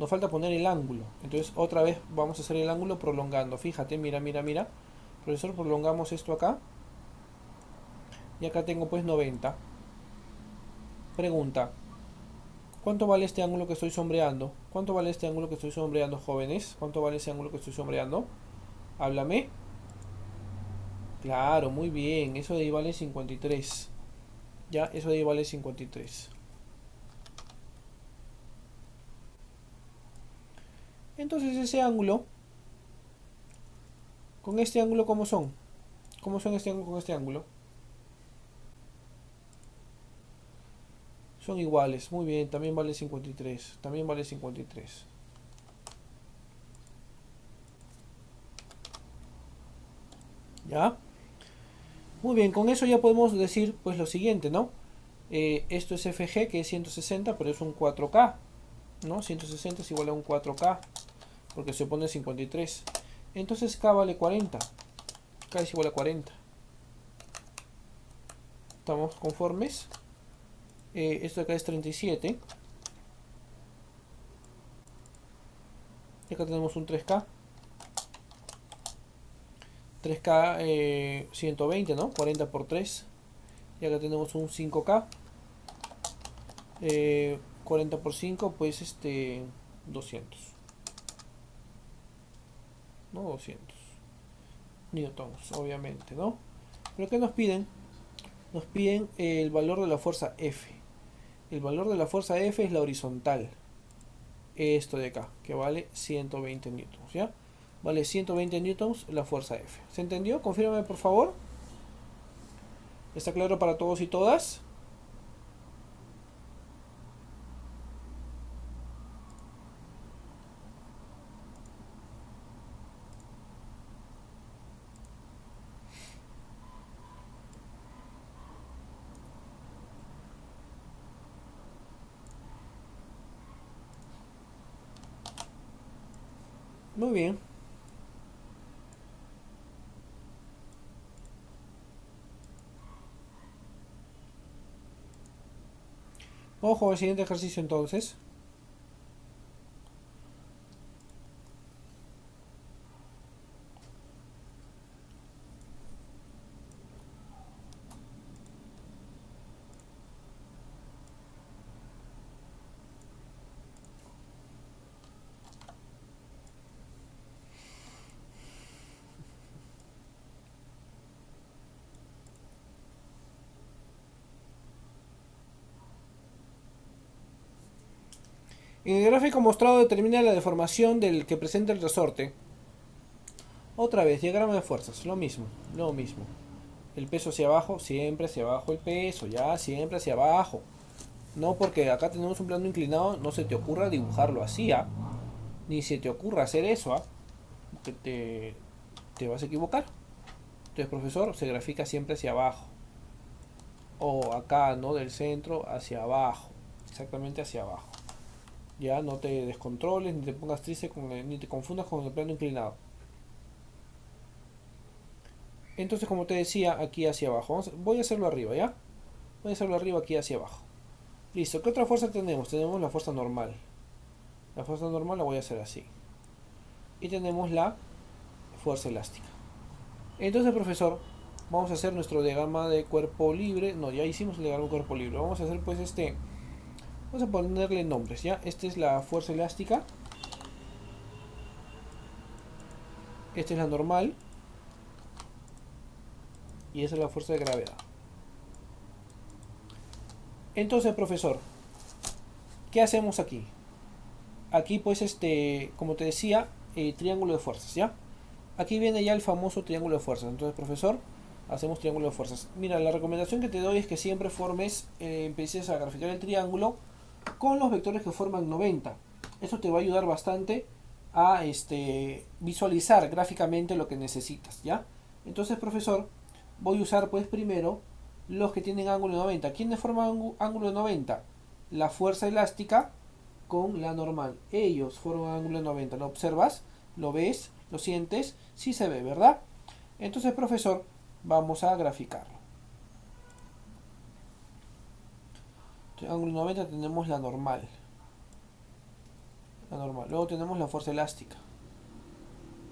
Nos falta poner el ángulo, entonces otra vez vamos a hacer el ángulo prolongando. Fíjate, mira. Profesor, prolongamos esto acá, y acá tengo pues 90. Pregunta, ¿cuánto vale este ángulo que estoy sombreando? ¿Cuánto vale este ángulo que estoy sombreando, jóvenes? ¿Cuánto vale ese ángulo que estoy sombreando? Háblame. Claro, muy bien. Eso de ahí vale 53. Ya, eso de ahí vale 53. Entonces ese ángulo, con este ángulo, ¿cómo son? ¿Cómo son este ángulo con este ángulo? Son iguales, muy bien, también vale 53. También vale 53. ¿Ya? Muy bien, con eso ya podemos decir pues lo siguiente, ¿no? Esto es FG, que es 160, pero es un 4K, ¿no? 160 es igual a un 4K, porque se pone 53. Entonces K vale 40. K es igual a 40. ¿Estamos conformes? Esto acá es 37. Y acá tenemos un 3K. 3K 120, ¿no? 40 por 3. Y acá tenemos un 5K. 40 por 5, pues 200. ¿No? 200 newtons, obviamente, ¿no? Pero ¿qué nos piden? Nos piden el valor de la fuerza F. El valor de la fuerza F es la horizontal. Esto de acá, que vale 120 newtons, ¿ya? Vale 120 newtons la fuerza F. ¿Se entendió? Confírmame, por favor. ¿Está claro para todos y todas? Muy bien. Vamos con el siguiente ejercicio entonces. En el gráfico mostrado determina la deformación del que presenta el resorte. Otra vez, diagrama de fuerzas, lo mismo, lo mismo. El peso hacia abajo, siempre hacia abajo el peso, ya, siempre hacia abajo. No porque acá tenemos un plano inclinado, no se te ocurra dibujarlo así, ¿ah? Ni se te ocurra hacer eso, ¿ah? Que te vas a equivocar. Entonces, profesor, se grafica siempre hacia abajo. O acá, ¿no? Del centro hacia abajo. Exactamente hacia abajo. Ya no te descontroles, ni te pongas triste, ni te confundas con el plano inclinado. Entonces, como te decía, aquí hacia abajo. Voy a hacerlo arriba, ¿ya? Voy a hacerlo arriba, aquí hacia abajo. Listo. ¿Qué otra fuerza tenemos? Tenemos la fuerza normal. La fuerza normal la voy a hacer así. Y tenemos la fuerza elástica. Entonces, profesor, vamos a hacer nuestro diagrama de cuerpo libre. No, ya hicimos el diagrama de cuerpo libre. Vamos a hacer pues vamos a ponerle nombres, ¿ya? Esta es la fuerza elástica. Esta es la normal. Y esa es la fuerza de gravedad. Entonces, profesor, ¿qué hacemos aquí? Aquí pues como te decía, triángulo de fuerzas, ¿ya? Aquí viene ya el famoso triángulo de fuerzas. Entonces, profesor, hacemos triángulo de fuerzas. Mira, la recomendación que te doy es que siempre empieces a graficar el triángulo con los vectores que forman 90. Eso te va a ayudar bastante a visualizar gráficamente lo que necesitas, ¿ya? Entonces, profesor, voy a usar pues primero los que tienen ángulo de 90. ¿Quiénes forman ángulo de 90? La fuerza elástica con la normal. Ellos forman ángulo de 90. ¿Lo observas? ¿Lo ves? ¿Lo sientes? Sí se ve, ¿verdad? Entonces, profesor, vamos a graficarlo. Ángulo 90 tenemos la normal. La normal. Luego tenemos la fuerza elástica.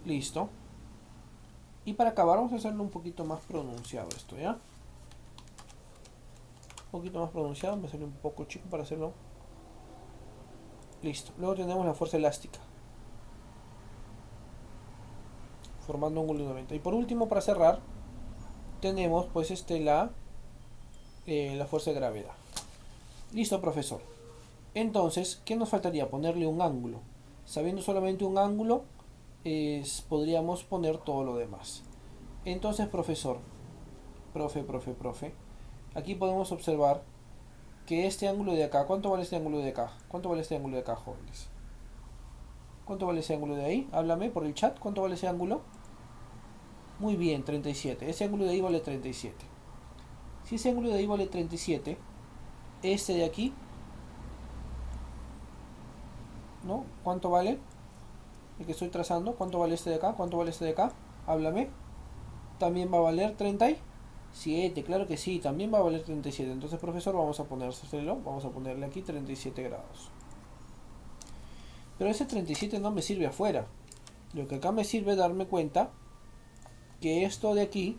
Listo. Y para acabar vamos a hacerlo un poquito más pronunciado esto, ¿ya? Un poquito más pronunciado. Me sale un poco chico para hacerlo. Listo. Luego tenemos la fuerza elástica. Formando ángulo 90. Y por último, para cerrar, tenemos pues la fuerza de gravedad. Listo, profesor. Entonces, ¿qué nos faltaría? Ponerle un ángulo. Sabiendo solamente un ángulo, podríamos poner todo lo demás. Entonces, profesor, profe, aquí podemos observar que este ángulo de acá. ¿Cuánto vale este ángulo de acá? ¿Cuánto vale este ángulo de acá, jóvenes? ¿Cuánto vale ese ángulo de ahí? Háblame por el chat. ¿Cuánto vale ese ángulo? Muy bien, 37. Ese ángulo de ahí vale 37. Si ese ángulo de ahí vale 37, este de aquí, ¿no? ¿Cuánto vale? El que estoy trazando. ¿Cuánto vale este de acá? ¿Cuánto vale este de acá? Háblame. También va a valer 37. Claro que sí, también va a valer 37. Entonces, profesor, vamos a ponérselo. Vamos a ponerle aquí 37 grados. Pero ese 37 no me sirve afuera. Lo que acá me sirve es darme cuenta que esto de aquí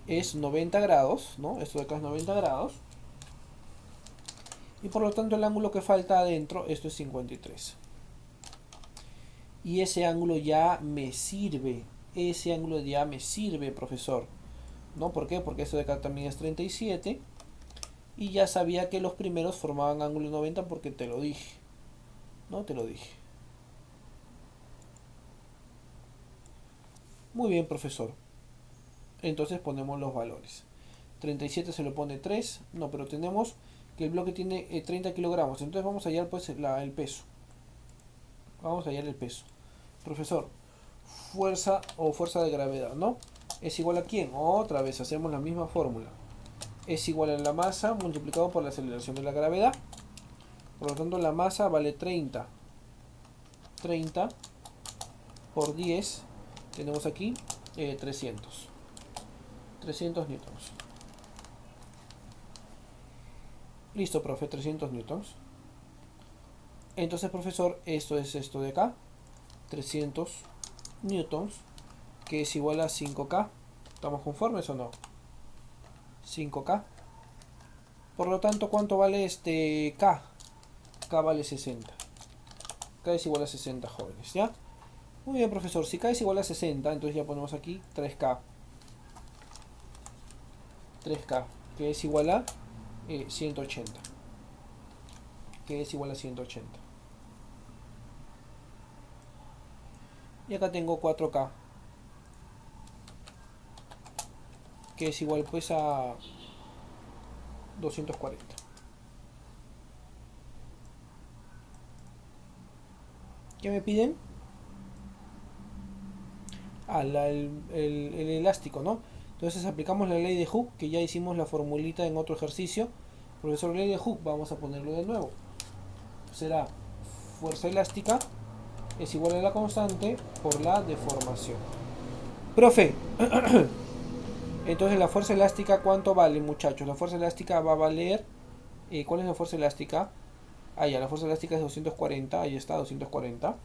es 90 grados, ¿no? Esto de acá es 90 grados. Y por lo tanto el ángulo que falta adentro, esto es 53. Y ese ángulo ya me sirve. Ese ángulo ya me sirve, profesor. ¿No? ¿Por qué? Porque esto de acá también es 37. Y ya sabía que los primeros formaban ángulo 90 porque te lo dije. ¿No? Te lo dije. Muy bien, profesor. Entonces ponemos los valores. 37 se lo pone 3. No, pero tenemos que el bloque tiene 30 kilogramos. Entonces vamos a hallar pues el peso. Vamos a hallar el peso. Profesor, fuerza o fuerza de gravedad, ¿no? ¿Es igual a quién? Otra vez hacemos la misma fórmula. Es igual a la masa multiplicado por la aceleración de la gravedad. Por lo tanto, la masa vale 30. 30 por 10. Tenemos aquí 300. 300 newtons. Listo, profe, 300 newtons. Entonces, profesor, esto es esto de acá. 300 newtons, que es igual a 5K. ¿Estamos conformes o no? 5K. Por lo tanto, ¿cuánto vale este K? K vale 60. K es igual a 60, jóvenes, ¿ya? Muy bien, profesor. Si K es igual a 60, entonces ya ponemos aquí 3K. 3K, que es igual a 180. Que es igual a 180. Y acá tengo 4K, que es igual pues a 240. ¿Qué me piden? El elástico, ¿no? Entonces aplicamos la ley de Hooke, que ya hicimos la formulita en otro ejercicio. Profesor, ley de Hooke, vamos a ponerlo de nuevo. Será fuerza elástica es igual a la constante por la deformación. Profe, entonces la fuerza elástica, ¿cuánto vale, muchachos? La fuerza elástica va a valer... ¿cuál es la fuerza elástica? Ah, ya, la fuerza elástica es 240, ahí está, 240.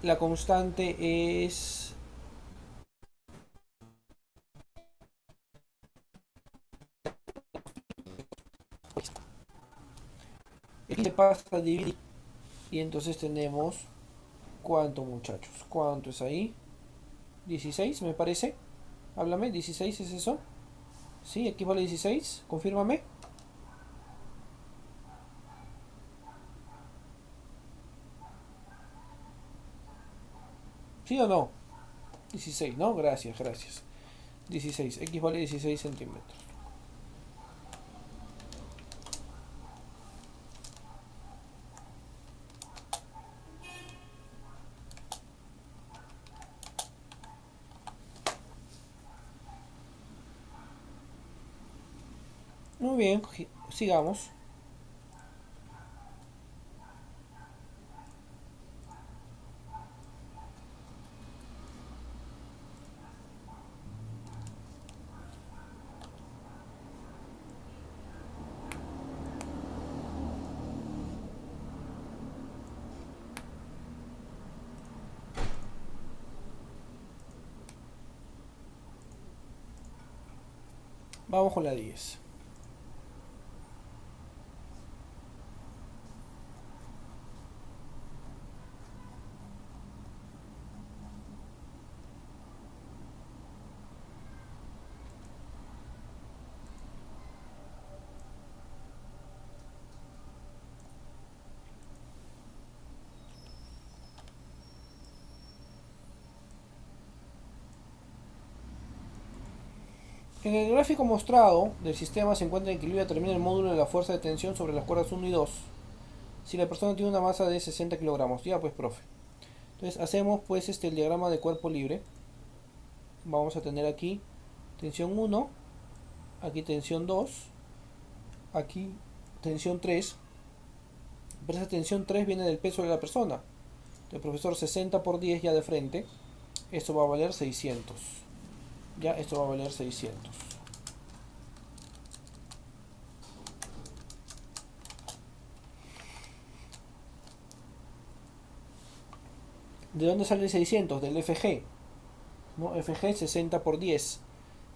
La constante es... ¿Qué pasa a dividir? Y entonces tenemos... ¿Cuánto, muchachos? ¿Cuánto es ahí? 16, me parece. Háblame, 16 es eso. Sí, aquí vale 16. Confírmame. ¿Sí o no? 16, ¿no? Gracias, gracias. 16, X vale 16 centímetros. Muy bien, sigamos. Vamos con la 10. En el gráfico mostrado del sistema se encuentra en equilibrio determina el módulo de la fuerza de tensión sobre las cuerdas 1 y 2. Si la persona tiene una masa de 60 kilogramos. Ya pues, profe. Entonces hacemos pues el diagrama de cuerpo libre. Vamos a tener aquí tensión 1, aquí tensión 2, aquí tensión 3. Pero esa tensión 3 viene del peso de la persona. El profesor 60 por 10 ya de frente. Esto va a valer 600. Ya, esto va a valer 600. ¿De dónde sale el 600? Del FG. ¿No? FG 60 por 10.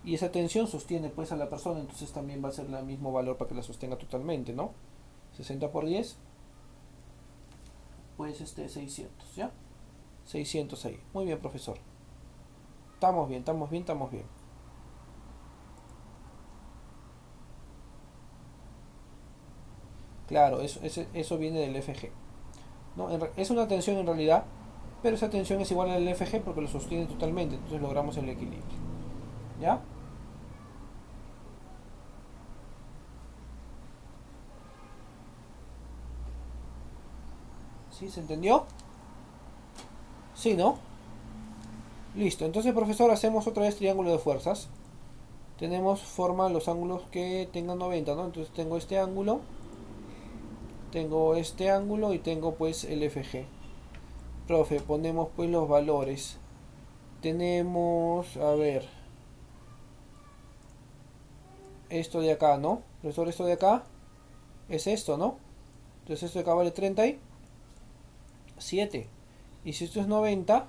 Y esa tensión sostiene pues a la persona, entonces también va a ser el mismo valor para que la sostenga totalmente, ¿no? 60 por 10, pues 600, ¿ya? 600 ahí. Muy bien, profesor. Estamos bien, estamos bien, estamos bien. Claro, eso viene del FG. ¿No? Es una tensión en realidad, pero esa tensión es igual al FG porque lo sostiene totalmente, entonces logramos el equilibrio. ¿Ya? ¿Sí? ¿Se entendió? Sí, ¿no? Listo, entonces profesor hacemos otra vez triángulo de fuerzas. Tenemos forma los ángulos que tengan 90, ¿no? Entonces tengo este ángulo y tengo pues el FG. Profe, ponemos pues los valores. Tenemos, a ver, esto de acá, ¿no? Profesor, esto de acá es esto, ¿no? Entonces esto de acá vale 37. Y si esto es 90,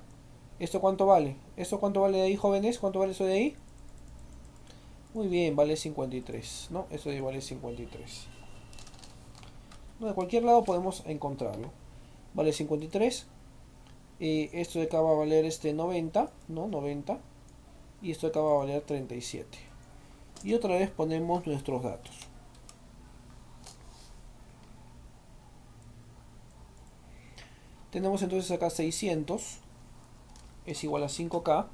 ¿esto cuánto vale? ¿Esto cuánto vale de ahí, jóvenes? ¿Cuánto vale eso de ahí? Muy bien, vale 53, ¿no? Eso de ahí vale 53. No, de cualquier lado podemos encontrarlo. Vale 53. Y esto de acá va a valer 90, ¿no? 90. Y esto de acá va a valer 37. Y otra vez ponemos nuestros datos. Tenemos entonces acá 600 es igual a 5K.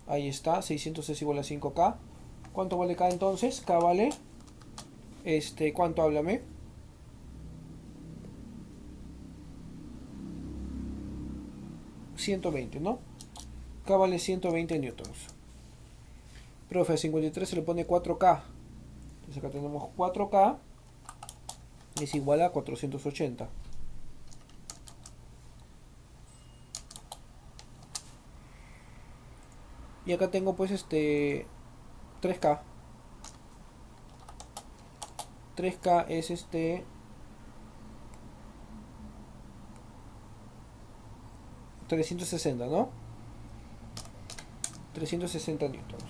Ahí está, 600 es igual a 5K. ¿Cuánto vale K entonces? K vale, ¿cuánto? Háblame. 120, ¿no? K vale 120 newtons. Profe, a 53 se le pone 4K. Entonces acá tenemos 4K es igual a 480. Y acá tengo pues 3K. 3K es 360, ¿no? 360 newtons.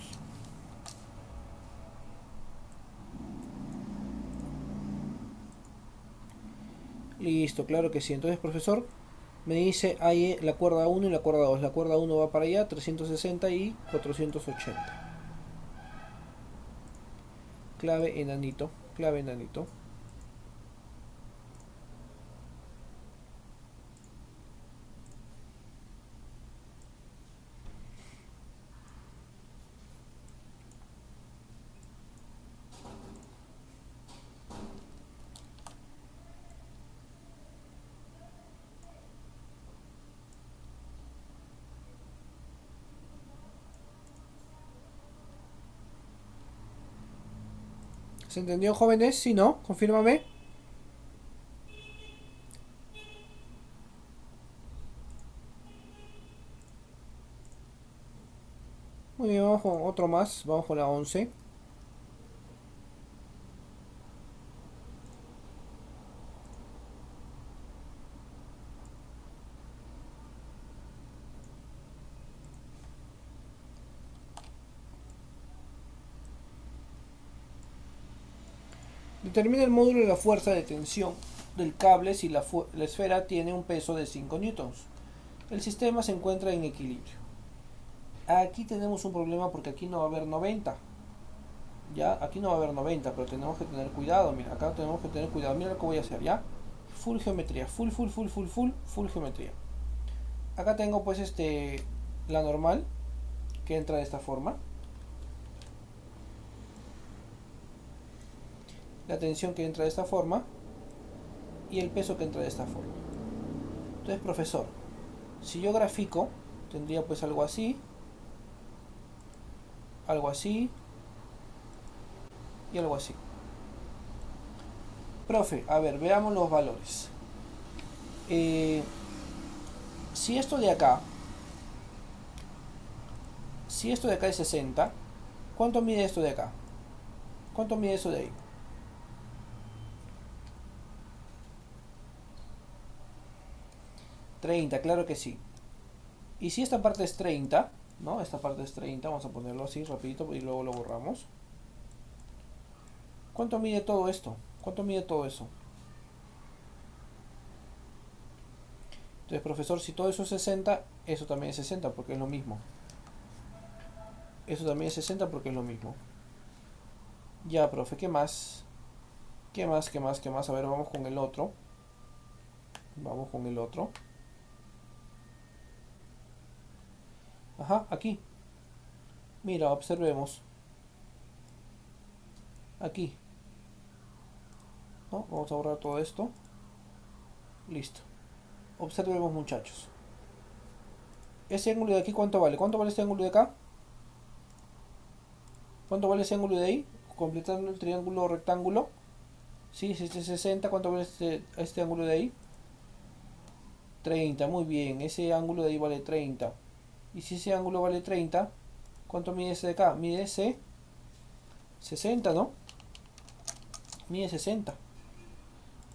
Listo, claro que sí. Entonces, profesor, me dice ahí la cuerda 1 y la cuerda 2. La cuerda 1 va para allá, 360 y 480. Clave enanito, clave enanito. ¿Se entendió, jóvenes? Si no, confírmame. Muy bien, vamos con otro más. Vamos con la 11. Determina el módulo de la fuerza de tensión del cable si la esfera tiene un peso de 5 newtons. El sistema se encuentra en equilibrio. Aquí tenemos un problema porque aquí no va a haber 90. Ya, aquí no va a haber 90, pero tenemos que tener cuidado. Mira, acá tenemos que tener cuidado. Mira lo que voy a hacer, ¿ya? Full geometría, full geometría. Acá tengo pues la normal que entra de esta forma, la tensión que entra de esta forma y el peso que entra de esta forma. Entonces, profesor, si yo grafico, tendría pues algo así y algo así. Profe, a ver, veamos los valores. Si esto de acá, es 60, ¿cuánto mide esto de acá? ¿Cuánto mide eso de ahí? 30, claro que sí. Y si esta parte es 30, ¿no? Esta parte es 30, vamos a ponerlo así rapidito y luego lo borramos. ¿Cuánto mide todo esto? ¿Cuánto mide todo eso? Entonces, profesor, si todo eso es 60, eso también es 60 porque es lo mismo. Eso también es 60 porque es lo mismo. Ya, profe, ¿qué más? ¿Qué más? ¿Qué más? ¿Qué más? A ver, vamos con el otro. Vamos con el otro. Ajá, aquí. Mira, observemos. Aquí. ¿No? Vamos a borrar todo esto. Listo. Observemos, muchachos. Ese ángulo de aquí, ¿cuánto vale? ¿Cuánto vale este ángulo de acá? ¿Cuánto vale ese ángulo de ahí? Completando el triángulo rectángulo. Sí, si este es 60, ¿cuánto vale este ángulo de ahí? 30, muy bien. Ese ángulo de ahí vale 30. Y si ese ángulo vale 30, ¿cuánto mide ese de acá? Mide ese 60, ¿no? Mide 60.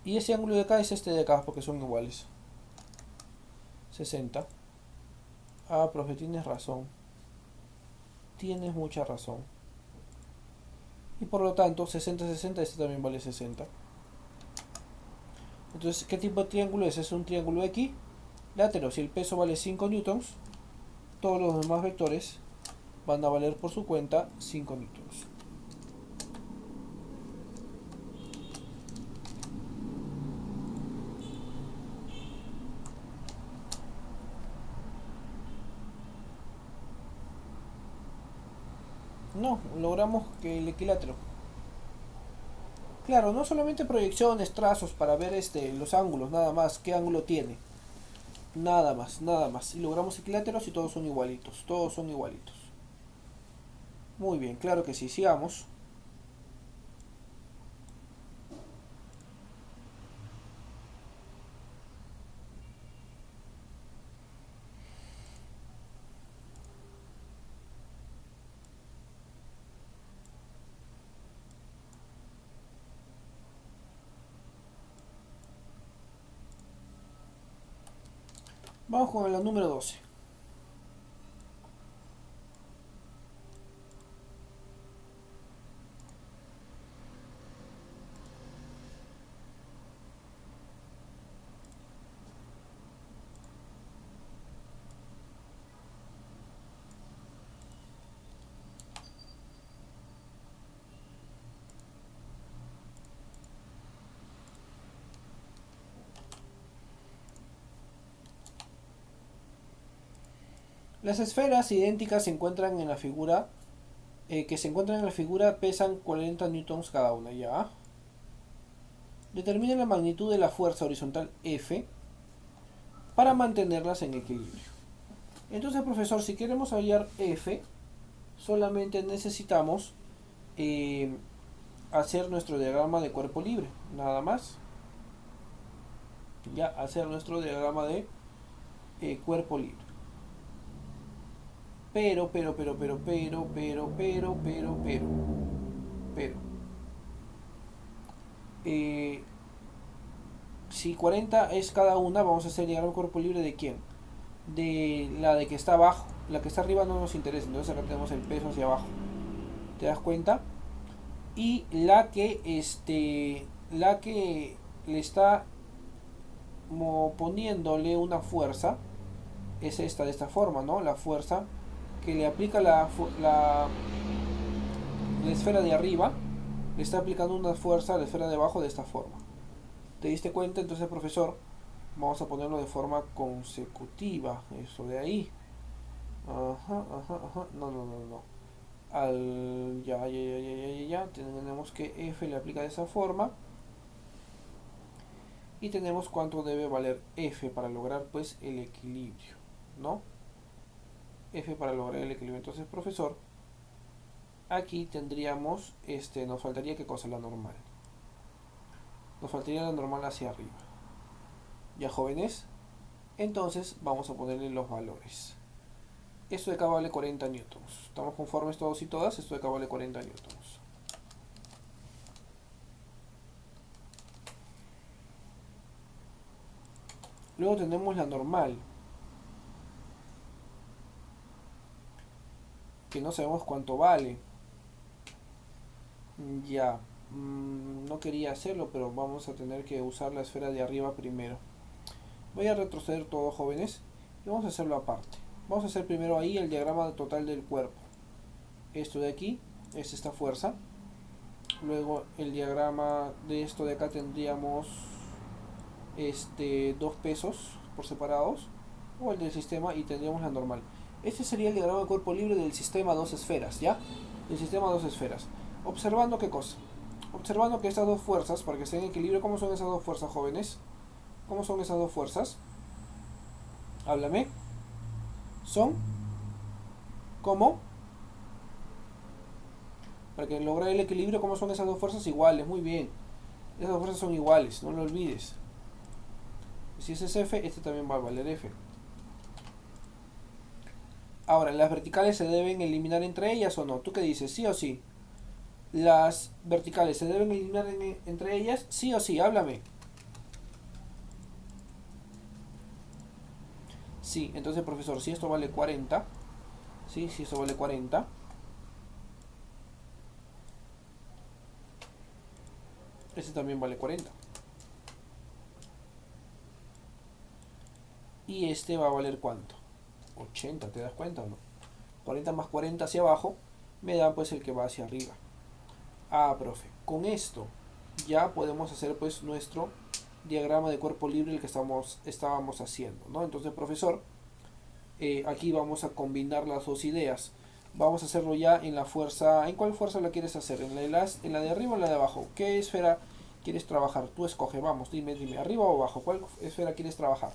Y ese ángulo de acá es este de acá, porque son iguales. 60. Ah, profe, tienes razón. Tienes mucha razón. Y por lo tanto, 60, 60, este también vale 60. Entonces, ¿qué tipo de triángulo es? Es un triángulo equilátero. Si el peso vale 5 newtons, todos los demás vectores van a valer por su cuenta 5 newtons. No, logramos que el equilátero. Claro, no solamente proyecciones, trazos para ver los ángulos, nada más, qué ángulo tiene. Nada más, nada más. Y logramos equiláteros y todos son igualitos, todos son igualitos. Muy bien, claro que sí, sigamos. Vamos con la número 12. Las esferas idénticas se encuentran en la figura pesan 40 newtons cada una, ya. Determina la magnitud de la fuerza horizontal F para mantenerlas en equilibrio. Entonces, profesor, si queremos hallar F, solamente necesitamos hacer nuestro diagrama de cuerpo libre, nada más. Ya, hacer nuestro diagrama de cuerpo libre. Pero, si 40 es cada una, vamos a hacer diagrama de cuerpo libre de quién? De la de que está abajo. La que está arriba no nos interesa, entonces acá tenemos el peso hacia abajo. ¿Te das cuenta? Y la que le está poniéndole una fuerza es esta, de esta forma, ¿no? La fuerza que le aplica la esfera de arriba, le está aplicando una fuerza a la esfera de abajo de esta forma. ¿Te diste cuenta? Entonces, profesor, Vamos a ponerlo de forma consecutiva, eso de ahí. Ajá, ajá, ajá. No, no, no, no. Ya. Tenemos que f le aplica de esa forma. Y tenemos cuánto debe valer f para lograr pues el equilibrio, ¿no? F para lograr el equilibrio. Entonces, profesor, aquí tendríamos, nos faltaría qué cosa, la normal. Nos faltaría la normal hacia arriba. ¿Ya, jóvenes? Entonces vamos a ponerle los valores. Esto de acá vale 40 newtons. ¿Estamos conformes todos y todas? Esto de acá vale 40 newtons. Luego tenemos la normal, que no sabemos cuánto vale. Ya, no quería hacerlo, pero vamos a tener que usar la esfera de arriba primero. Voy a retroceder todo, jóvenes, y vamos a hacerlo aparte. Vamos a hacer primero ahí el diagrama total del cuerpo. Esto de aquí es esta fuerza. Luego el diagrama de esto de acá tendríamos dos pesos por separados, o el del sistema, y tendríamos la normal. Este sería el diagrama de cuerpo libre del sistema dos esferas, ¿ya? Del sistema dos esferas. Observando qué cosa. Observando que estas dos fuerzas, para que estén en equilibrio, ¿cómo son esas dos fuerzas, jóvenes? ¿Cómo son esas dos fuerzas? Háblame. Son como, para que lograr el equilibrio, ¿cómo son esas dos fuerzas? Iguales, muy bien. Esas dos fuerzas son iguales, no lo olvides. Si ese es F, este también va a valer F. Ahora, ¿las verticales se deben eliminar entre ellas o no? ¿Tú qué dices? ¿Sí o sí? ¿Las verticales se deben eliminar entre ellas? ¿Sí o sí? Háblame. Sí, entonces, profesor, si esto vale 40, ¿sí? Si esto vale 40, este también vale 40. Y este va a valer ¿cuánto? 80, ¿te das cuenta o no? 40 más 40 hacia abajo me da pues el que va hacia arriba. Ah, profe, con esto ya podemos hacer pues nuestro diagrama de cuerpo libre el que estábamos haciendo, ¿no? Entonces, profesor, aquí vamos a combinar las dos ideas. Vamos a hacerlo ya en la fuerza. ¿En cuál fuerza la quieres hacer? ¿En la de arriba o en la de abajo? ¿Qué esfera quieres trabajar? Tú escoge, vamos, dime, ¿arriba o abajo? ¿Cuál esfera quieres trabajar?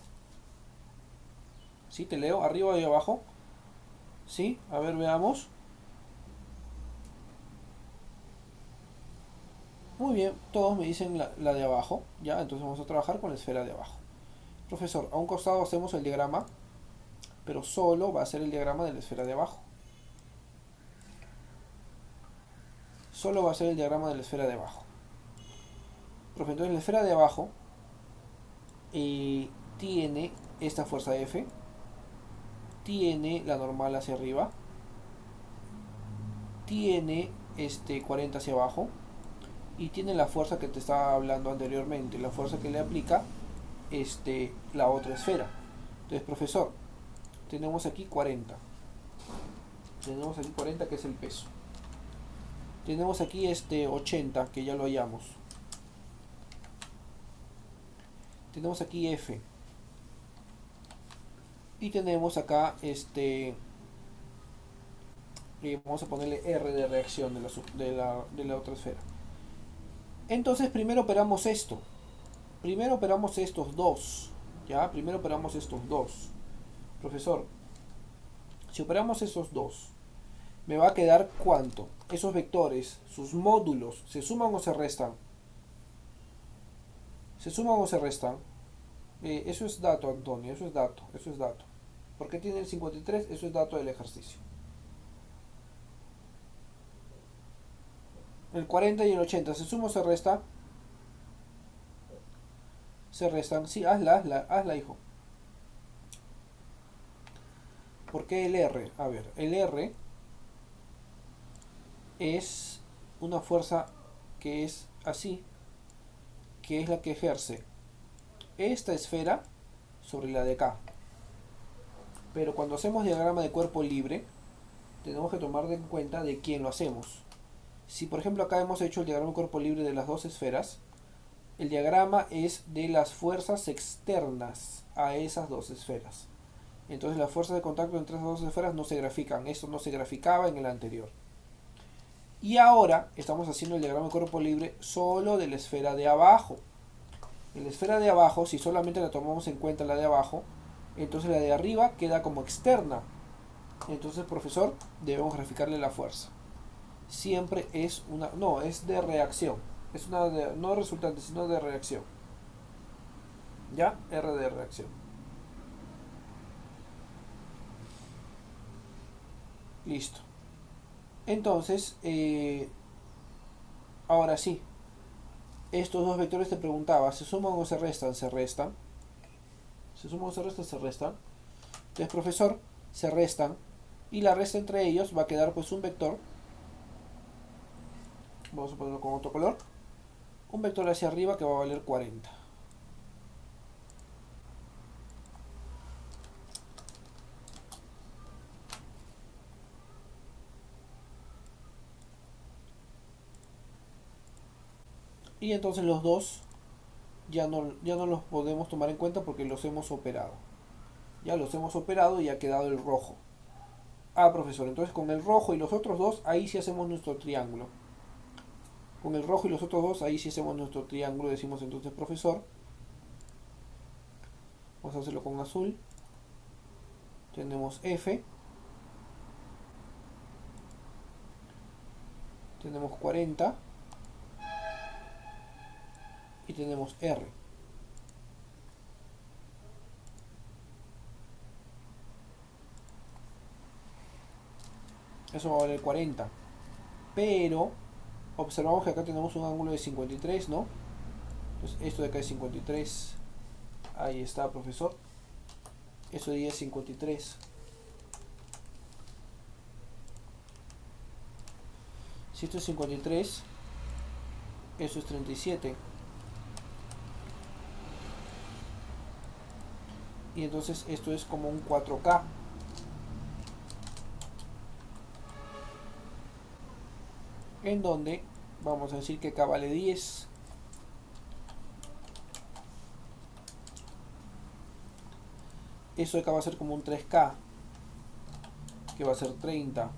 ¿Sí? Te leo, ¿arriba y abajo? ¿Sí? A ver, veamos. Muy bien, todos me dicen la de abajo, ¿ya? Entonces vamos a trabajar con la esfera de abajo. Profesor, a un costado hacemos el diagrama, pero solo va a ser el diagrama de la esfera de abajo. Solo va a ser el diagrama de la esfera de abajo. Profe, entonces la esfera de abajo tiene esta fuerza F, tiene la normal hacia arriba, tiene 40 hacia abajo y tiene la fuerza que te estaba hablando anteriormente, la fuerza que le aplica la otra esfera. Entonces, profesor, tenemos aquí 40. Tenemos aquí 40 que es el peso. Tenemos aquí 80 que ya lo hallamos. Tenemos aquí F. Y tenemos acá vamos a ponerle R de reacción de la otra esfera. Entonces primero operamos esto. Primero operamos estos dos. ¿Ya? Primero operamos estos dos. Profesor, si operamos esos dos, me va a quedar ¿cuánto? Esos vectores, sus módulos, ¿se suman o se restan? ¿Se suman o se restan? Eso es dato, Antonio, eso es dato, eso es dato. ¿Por qué tiene el 53? Eso es dato del ejercicio. El 40 y el 80, ¿se suma o se resta? Se restan. Sí, hazla, hijo. ¿Por qué el R? A ver, el R es una fuerza que es así, que es la que ejerce esta esfera sobre la de acá. Pero cuando hacemos diagrama de cuerpo libre, tenemos que tomar en cuenta de quién lo hacemos. Si por ejemplo acá hemos hecho el diagrama de cuerpo libre de las dos esferas, El diagrama es de las fuerzas externas a esas dos esferas. Entonces las fuerzas de contacto entre esas dos esferas no se grafican. Esto no se graficaba en el anterior. Y ahora estamos haciendo el diagrama de cuerpo libre solo de la esfera de abajo. En la esfera de abajo, si solamente la tomamos en cuenta la de abajo, entonces la de arriba queda como externa. Entonces, profesor, debemos graficarle la fuerza. Siempre es una... No, es de reacción. Es una de, no resultante, sino de reacción. ¿Ya? R de reacción. Listo. Entonces, ahora sí. Estos dos vectores te preguntaba, ¿se suman o se restan? Se restan. ¿Se suman o se restan? Se restan. Entonces, profesor, se restan. Y la resta entre ellos va a quedar pues un vector. Vamos a ponerlo con otro color. Un vector hacia arriba que va a valer 40. Y entonces los dos ya no los podemos tomar en cuenta porque los hemos operado. Ya los hemos operado y ha quedado el rojo. Ah, profesor, entonces con el rojo y los otros dos, ahí sí hacemos nuestro triángulo. Con el rojo y los otros dos, ahí sí hacemos nuestro triángulo. Decimos entonces, profesor, vamos a hacerlo con azul. Tenemos F. Tenemos 40. Y tenemos R. Eso va a valer 40. Pero observamos que acá tenemos un ángulo de 53, ¿no? Entonces esto de acá es 53. Ahí está, profesor. Eso de ahí es 53. Si esto es 53, eso es 37. Y entonces esto es como un 4K. En donde vamos a decir que K vale 10. Eso de acá va a ser como un 3K, que va a ser 30.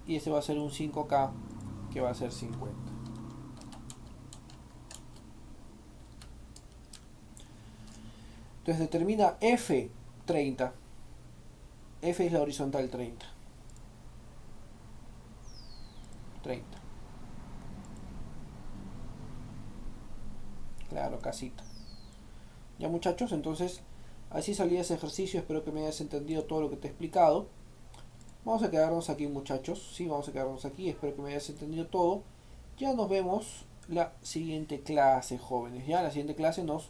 Y ese va a ser un 5K, que va a ser 50. Entonces determina F 30. F es la horizontal 30. 30. Claro, casita. Ya muchachos, entonces así salía ese ejercicio. Espero que me hayas entendido todo lo que te he explicado. Vamos a quedarnos aquí muchachos. Sí, vamos a quedarnos aquí. Espero que me hayas entendido todo. Ya nos vemos la siguiente clase, jóvenes. Ya la siguiente clase nos